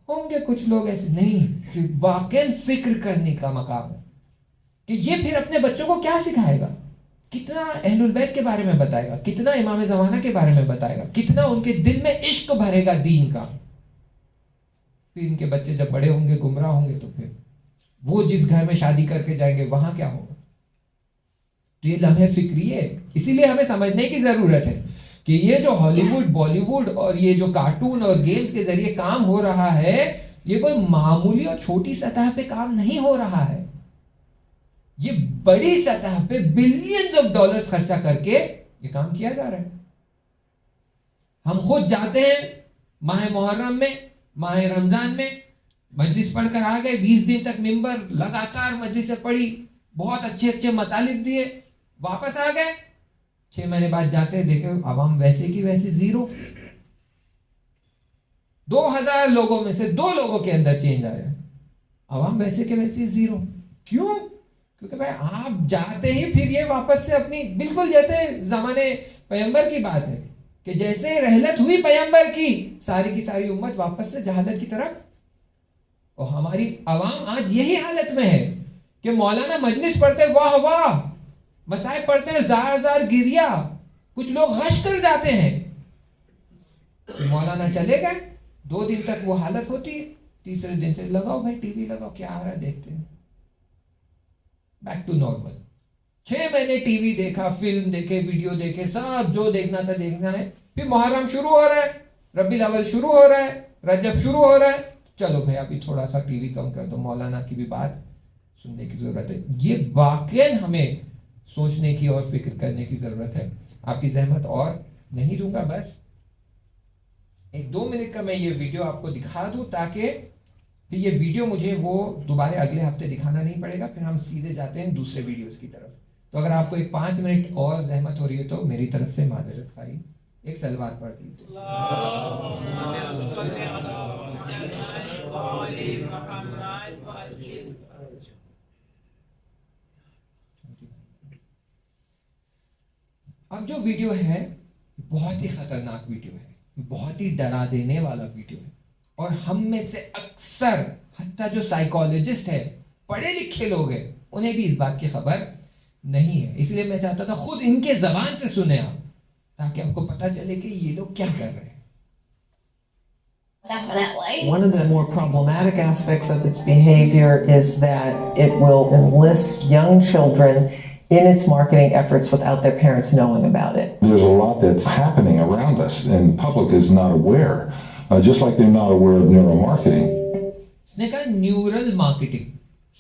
[SPEAKER 1] ہوں گے کچھ لوگ ایسے نہیں, کہ واقعی فکر کرنے کا مقام ہے کہ یہ پھر اپنے بچوں کو کیا سکھائے گا, کتنا اہل البیت کے بارے میں بتائے گا, کتنا امام زمانہ کے بارے میں بتائے گا, کتنا ان کے دل میں عشق بھرے گا دین کا. پھر ان کے بچے جب بڑے ہوں گے, گمراہ ہوں گے, تو پھر وہ جس گھر میں شادی کر کے جائیں گے وہاں کیا ہوگا؟ تو یہ لمحے فکری ہے. اسی لیے ہمیں سمجھنے کی ضرورت ہے کہ یہ جو ہالی ووڈ, بالی ووڈ اور یہ جو کارٹون اور گیمز کے ذریعے کام ہو رہا ہے, یہ کوئی معمولی اور چھوٹی سطح پہ کام نہیں ہو رہا ہے. یہ بڑی سطح پہ بلینز آف ڈالرز خرچہ کر کے یہ کام کیا جا رہا ہے. ہم خود جاتے ہیں ماہ محرم میں, ماہ رمضان میں, مجلس پڑھ کر آ گئے, 20 دن تک ممبر لگاتار مجلس سے پڑھی, بہت اچھے اچھے مطالب دیے, واپس آ گئے. 6 مہینے بعد جاتے ہیں, دیکھیں عوام ویسے کی ویسے زیرو. 2000 لوگوں میں سے 2 لوگوں کے اندر چینج آیا, عوام ویسے کے ویسے زیرو. کیوں؟ کیونکہ بھائی آپ جاتے ہی پھر یہ واپس سے اپنی, بالکل جیسے زمانے پیغمبر کی بات ہے کہ جیسے رحلت ہوئی پیغمبر کی ساری امت واپس سے جہالت کی طرف. اور ہماری عوام آج یہی حالت میں ہے کہ مولانا مجلس پڑھتے واہ واہ, مصائب پڑھتے زار زار گریا, کچھ لوگ غش کر جاتے ہیں. مولانا چلے گئے, 2 دن تک وہ حالت ہوتی ہے, تیسرے دن سے لگاؤ بھائی ٹی وی لگاؤ, کیا آ رہا ہے دیکھتے ہیں, بیک ٹو نارمل. 6 مہینے ٹی وی دیکھا, فلم دیکھے, ویڈیو دیکھے, سب جو دیکھنا تھا دیکھنا ہے. پھر محرم شروع ہو رہا ہے, ربیع الاول شروع ہو رہا ہے, رجب شروع ہو رہا ہے, چلو بھائی ابھی تھوڑا سا ٹی وی کم کر دو, مولانا کی بھی بات سننے کی ضرورت ہے. یہ واقعاً ہمیں سوچنے کی اور فکر کرنے کی ضرورت ہے. آپ کی زحمت اور نہیں دوں گا, بس 1-2 منٹ کا میں یہ ویڈیو آپ کو دکھا دوں تاکہ پھر یہ ویڈیو مجھے وہ دوبارہ اگلے ہفتے دکھانا نہیں پڑے گا, پھر ہم سیدھے جاتے ہیں دوسرے ویڈیوز کی طرف. تو اگر آپ کو ایک 5 منٹ اور زحمت ہو رہی ہے تو میری طرف سے معذرت خواہی، ایک سلوات پڑھ دیجیے. اب جو ویڈیو ہے بہت ہی خطرناک ویڈیو ہے، بہت ہی ڈرا دینے والا ویڈیو ہے، اور ہم میں سے اکثر حتیٰ جو سائیکالوجسٹ ہے، پڑھے لکھے لوگ ہیں، انہیں بھی اس بات کی خبر نہیں ہے. اس لیے میں چاہتا تھا خود ان کے زبان سے سنیں آپ، تاکہ آپ کو پتہ چلے کہ یہ لوگ کیا کر رہے ہیں.
[SPEAKER 4] Definitely.
[SPEAKER 15] One of the more problematic aspects of its behavior is that it will enlist young children in its marketing efforts without their parents knowing about it.
[SPEAKER 16] There's a lot that's happening around us, and the public is not aware, just like they're not aware of neuromarketing.
[SPEAKER 1] اس نے کہا neural marketing.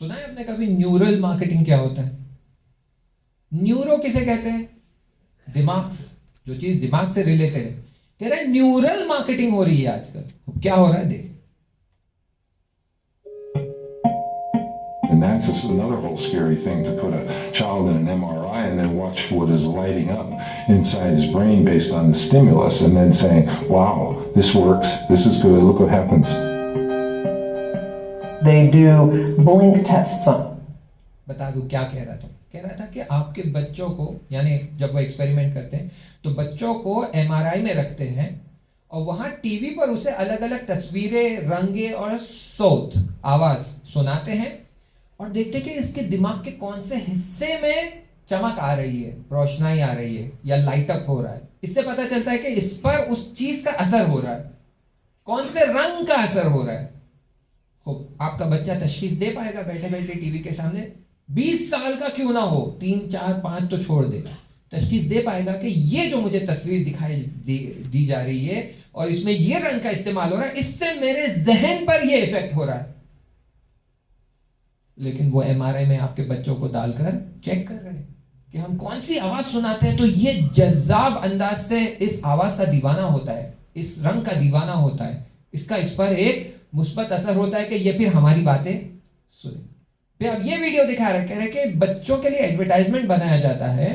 [SPEAKER 1] سنا ہے آپ نے کبھی neural marketing کیا ہوتا ہے؟ نیورو کسے کہتے ہیں؟ دماغ، جو چیز دماغ سے ریلیٹڈ ہے. کہہ رہے ہیں نیورل مارکیٹنگ ہو رہی ہے آج کل. کیا ہو رہا ہے دیکھ.
[SPEAKER 16] And that's another whole scary thing, to put a child in an MRI and then watch what is lighting up inside his brain based on the stimulus, and then saying, wow, this works, this is good, look what happens.
[SPEAKER 15] They do blink tests on.
[SPEAKER 1] بتا دوں کیا کہہ رہا تھا. کہہ رہا تھا کہ آپ کے بچوں کو، یعنی جب وہ ایکسپیریمنٹ کرتے ہیں تو بچوں کو MRI میں رکھتے ہیں اور وہاں ٹی وی پر اسے الگ الگ تصویریں، رنگیں اور صوت، آواز سناتے ہیں، اور دیکھتے کہ اس کے دماغ کے کون سے حصے میں چمک آ رہی ہے، روشنائی آ رہی ہے یا لائٹ اپ ہو رہا ہے. اس سے پتہ چلتا ہے کہ اس پر اس چیز کا اثر ہو رہا ہے، کون سے رنگ کا اثر ہو رہا ہے. خوب، آپ کا بچہ تشخیص دے پائے گا بیٹھے بیٹھے ٹی وی کے سامنے، 20 سال کا کیوں نہ ہو، 3 4 5 تو چھوڑ دے گا، تشخیص دے پائے گا کہ یہ جو مجھے تصویر دکھائی دی جا رہی ہے اور اس میں یہ رنگ کا استعمال ہو رہا ہے، اس سے میرے ذہن پر یہ ایفیکٹ ہو رہا ہے. لیکن وہ MRI میں آپ کے بچوں کو ڈال کر چیک کر رہے ہیں کہ ہم کون سی آواز سناتے ہیں تو یہ جذاب انداز سے اس آواز کا دیوانہ ہوتا ہے، اس رنگ کا دیوانہ ہوتا ہے، اس کا اس پر ایک مثبت اثر ہوتا ہے کہ یہ پھر ہماری باتیں سنیں. پھر اب یہ ویڈیو دکھا رہے، کہہ رہے کہ بچوں کے لیے ایڈورٹائزمنٹ بنایا جاتا ہے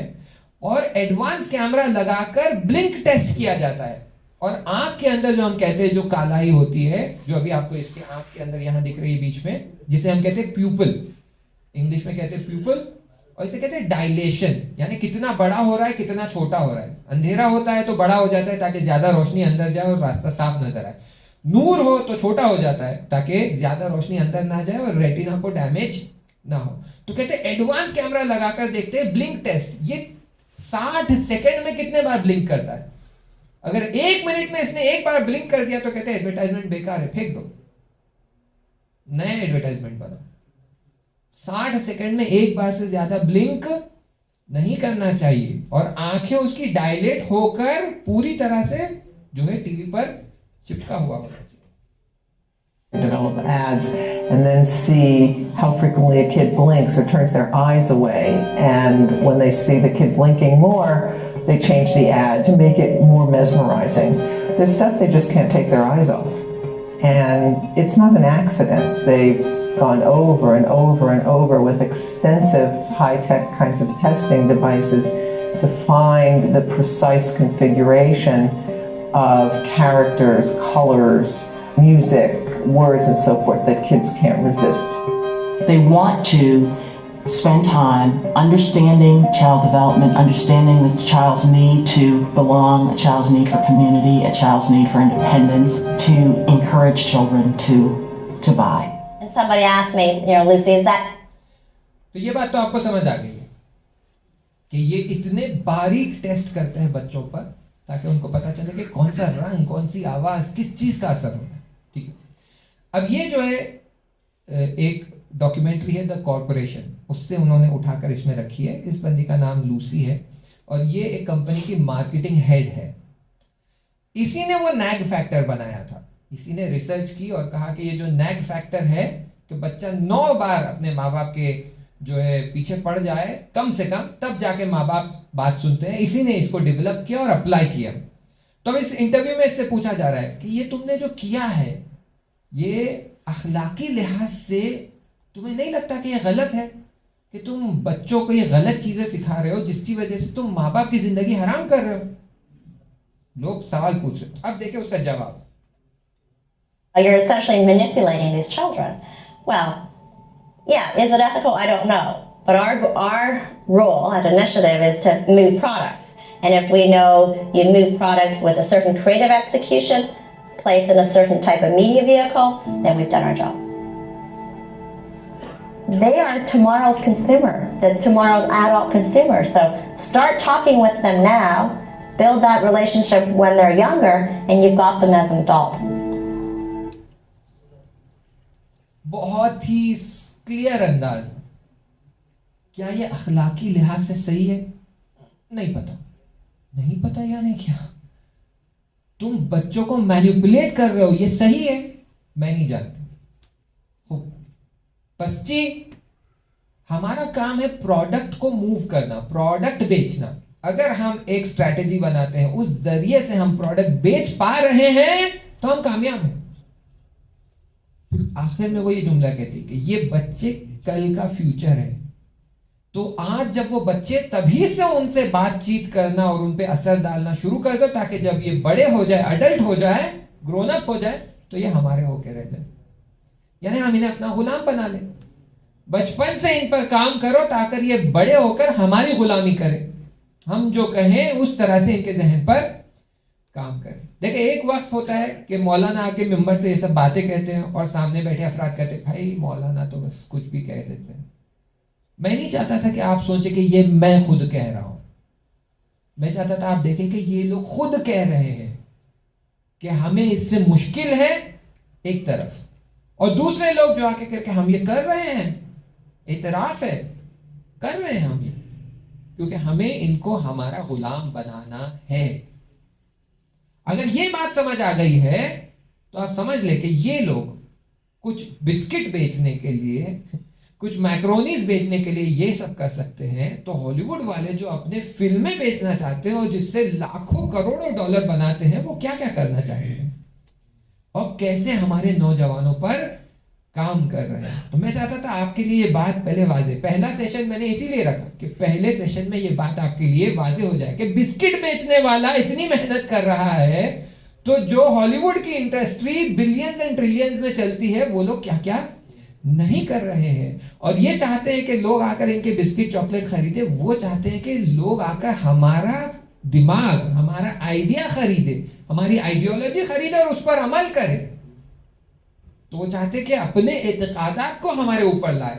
[SPEAKER 1] اور ایڈوانس کیمرہ لگا کر بلنک ٹیسٹ کیا جاتا ہے، اور آنکھ کے اندر جو ہم کہتے ہیں جو کالائی ہوتی ہے، جو ابھی آپ کو اس کے آنکھ کے اندر یہاں دکھ رہی ہے بیچ میں، جسے ہم کہتے ہیں پیوپل، انگلش میں کہتے ہیں پیوپل، اور اسے کہتے ہیں ڈائلیشن، یعنی کتنا بڑا ہو رہا ہے کتنا چھوٹا ہو رہا ہے. اندھیرا ہوتا ہے تو بڑا ہو جاتا ہے تاکہ زیادہ روشنی اندر جائے اور راستہ صاف نظر آئے. نور ہو تو چھوٹا ہو جاتا ہے تاکہ زیادہ روشنی اندر نہ جائے اور ریٹینا کو ڈیمیج نہ ہو. تو کہتے ہیں ایڈوانس کیمرہ لگا کر دیکھتے ہیں بلنک ٹیسٹ، یہ 60 سیکنڈ میں کتنے بار بلنک کرتا ہے. اگر 1 منٹ میں اس نے ایک بار بلنک کر دیا تو کہتے ہیں ایڈورٹائزمنٹ بیکار ہے، پھینک دو، نئے ایڈورٹائزمنٹ بناؤ. 60 سیکنڈ میں ایک بار سے زیادہ بلنک نہیں کرنا چاہیے، اور آنکھیں اس کی ڈائلیٹ ہو کر پوری طرح سے جو ہے ٹی وی پر چپکا ہوا ہونا چاہیے.
[SPEAKER 15] Develop ads and then see how frequently a kid blinks or turns their eyes away, and when they see the kid blinking more, they change the ad to make it more mesmerizing. There's stuff they just can't take their eyes off, and it's not an accident. They've gone over and over and over with extensive high-tech kinds of testing devices to find the precise configuration of characters, colors, music, words, and so forth that kids can't resist.
[SPEAKER 3] They want to spend time understanding child development, understanding the child's need to belong, a child's need for community, a child's need for independence, to encourage children to buy.
[SPEAKER 4] And somebody asked me, Lucy, is that...
[SPEAKER 1] تو یہ بات تو آپ کو سمجھ آ گئی ہے کہ یہ اتنے باریک ٹیسٹ کرتے ہیں بچوں پر تاکہ ان کو پتہ چلے کہ کون سا رنگ، کون سی آواز، کس چیز کا اثر ہوتا ہے. ٹھیک ہے. اب یہ جو ہے ایک ڈاکیومنٹری ہے دا کارپوریشن، اس سے انہوں نے اٹھا کر اس میں رکھی ہے. اس بندی کا نام لوسی ہے اور یہ ایک کمپنی کی مارکیٹنگ ہیڈ ہے. اسی نے وہ نیگ فیکٹر بنایا تھا. اسی نے ریسرچ کی اور کہا کہ یہ جو نیگ فیکٹر ہے کہ بچہ 9 بار اپنے ماں باپ کے جو ہے پیچھے پڑ جائے کم سے کم، تب جا کے ماں باپ بات سنتے ہیں. اسی نے اس کو ڈیولپ کیا اور اپلائی کیا. تو اب اس انٹرویو میں اس سے پوچھا جا رہا ہے کہ یہ تم نے جو کیا ہے یہ اخلاقی لحاظ سے تمہیں نہیں لگتا کہ یہ غلط ہے کہ تم بچوں کو یہ غلط چیزیں سکھا رہے ہو جس کی وجہ سے تم ماں باپ کی زندگی حرام کر رہے ہو. لوگ سوال پوچھ رہے. اب دیکھیں اس کا جواب.
[SPEAKER 17] You're essentially manipulating these children. Well, yeah, is it ethical? I don't know. But our role at Initiative is to move products. And if we know you move products with a certain creative execution, placed in a certain type of media vehicle, then we've done our job. They are tomorrow's consumer, tomorrow's adult consumer. So start talking with them now, build that relationship when they're younger, and you've got them as an adult.
[SPEAKER 1] بہت ہی clear انداز. کیا یہ اخلاقی لحاظ سے صحیح ہے؟ نہیں پتا. نہیں پتا یعنی کیا؟ تم بچوں کو مینیپولیٹ کر رہے ہو، یہ صحیح ہے؟ میں نہیں جانتی. بس جی ہمارا کام ہے پروڈکٹ کو موو کرنا، پروڈکٹ بیچنا. اگر ہم ایک اسٹریٹجی بناتے ہیں، اس ذریعے سے ہم پروڈکٹ بیچ پا رہے ہیں تو ہم کامیاب ہیں. آخر میں وہ یہ جملہ کہتی کہ یہ بچے کل کا فیوچر ہے. تو آج جب وہ بچے تبھی سے ان سے بات چیت کرنا اور ان پہ اثر ڈالنا شروع کر دو تاکہ جب یہ بڑے ہو جائے، اڈلٹ ہو جائے، گرون اپ ہو جائے تو یہ ہمارے ہو کے رہ جائے. یعنی ہم انہیں اپنا غلام بنا لیں. بچپن سے ان پر کام کرو تاکہ یہ بڑے ہو کر ہماری غلامی کریں. ہم جو کہیں اس طرح سے ان کے ذہن پر کام کریں. دیکھیں ایک وقت ہوتا ہے کہ مولانا آ کے ممبر سے یہ سب باتیں کہتے ہیں اور سامنے بیٹھے افراد کہتے ہیں بھائی مولانا تو بس کچھ بھی کہہ دیتے ہیں. میں نہیں چاہتا تھا کہ آپ سوچیں کہ یہ میں خود کہہ رہا ہوں. میں چاہتا تھا آپ دیکھیں کہ یہ لوگ خود کہہ رہے ہیں کہ ہمیں اس سے مشکل ہے ایک طرف، اور دوسرے لوگ جو آ کے کہہ کے ہم یہ کر رہے ہیں، اعتراف ہے کر رہے ہیں ہم یہ، کیونکہ ہمیں ان کو ہمارا غلام بنانا ہے. اگر یہ بات سمجھ آ گئی ہے تو آپ سمجھ لیں کہ یہ لوگ کچھ بسکٹ بیچنے کے لیے، کچھ میکرونیز بیچنے کے لیے یہ سب کر سکتے ہیں، تو ہالی ووڈ والے جو اپنے فلمیں بیچنا چاہتے ہیں اور جس سے لاکھوں کروڑوں ڈالر بناتے ہیں، وہ کیا کیا کرنا چاہیں گے اور کیسے ہمارے نوجوانوں پر کام کر رہے ہیں. تو میں چاہتا تھا آپ کے لیے یہ بات پہلے واضح، پہلا سیشن میں نے اسی لیے رکھا کہ پہلے سیشن میں یہ بات آپ کے لیے واضح ہو جائے کہ بسکٹ بیچنے والا اتنی محنت کر رہا ہے تو جو ہالی ووڈ کی انڈسٹری بلینز اینڈ ٹریلینز میں چلتی ہے وہ لوگ کیا کیا نہیں کر رہے ہیں. اور یہ چاہتے ہیں کہ لوگ آ کر ان کے بسکٹ چاکلیٹ خریدے. وہ چاہتے ہیں کہ لوگ آ کر ہمارا دماغ، ہمارا آئیڈیا خریدے، ہماری آئیڈیالوجی خریدے اور اس پر عمل کرے. تو وہ چاہتے کہ اپنے اعتقادات کو ہمارے اوپر لائے،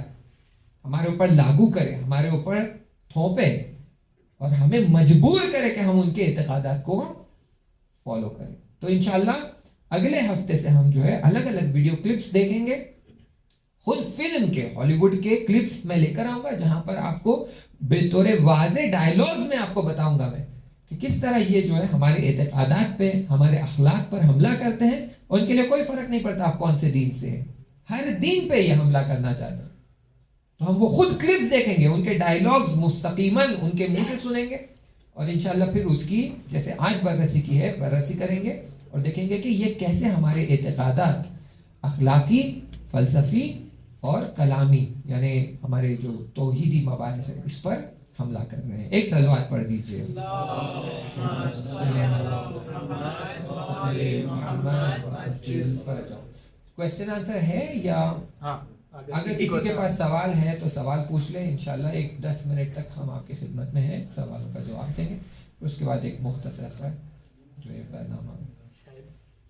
[SPEAKER 1] ہمارے اوپر لاگو کرے، ہمارے اوپر تھوپے اور ہمیں مجبور کرے کہ ہم ان کے اعتقادات کو فالو کریں. تو انشاءاللہ اگلے ہفتے سے ہم جو ہے الگ الگ ویڈیو کلپس دیکھیں گے. خود فلم کے ہالی ووڈ کے کلپس میں لے کر آؤں گا جہاں پر آپ کو بطور واضح ڈائیلاگز میں آپ کو بتاؤں گا میں کہ کس طرح یہ جو ہے ہمارے اعتقادات پہ، ہمارے اخلاق پر حملہ کرتے ہیں. اور ان کے لیے کوئی فرق نہیں پڑتا آپ کون سے دین سے ہیں، ہر دین پہ یہ حملہ کرنا چاہتے ہیں. تو ہم وہ خود کلپس دیکھیں گے، ان کے ڈائیلاگز مستقیماً ان کے منہ سے سنیں گے اور انشاءاللہ پھر اس کی جیسے آج بررسی کی ہے بررسی کریں گے اور دیکھیں گے کہ یہ کیسے ہمارے اعتقادات اخلاقی، فلسفی اور کلامی، یعنی ہمارے جو توحیدی مباحث ہیں اس پر حملہ کر رہے ہیں. ایک صلوات پڑھ دیجئے. کوشچن آنسر ہے یا اگر کسی کے پاس سوال ہے تو سوال پوچھ لیں. انشاءاللہ ایک 10 منٹ تک ہم آپ کی خدمت میں ہیں، سوالوں کا جواب دیں گے. اس کے بعد ایک مختصر سا جو ہے برنامہ،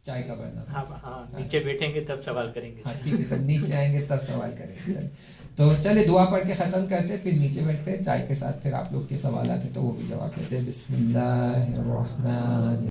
[SPEAKER 1] چائے کا برنامہ.
[SPEAKER 18] ہاں نیچے بیٹھیں گے تب سوال کریں گے.
[SPEAKER 1] ہاں ٹھیک ہے، تب نیچے آئیں گے تب سوال کریں گے. تو چلے دعا پڑھ کے ختم کرتے، پھر نیچے بیٹھتے چائے کے ساتھ، پھر آپ لوگ کے سوالات ہیں تو وہ بھی جواب دیتے. بسم اللہ الرحمن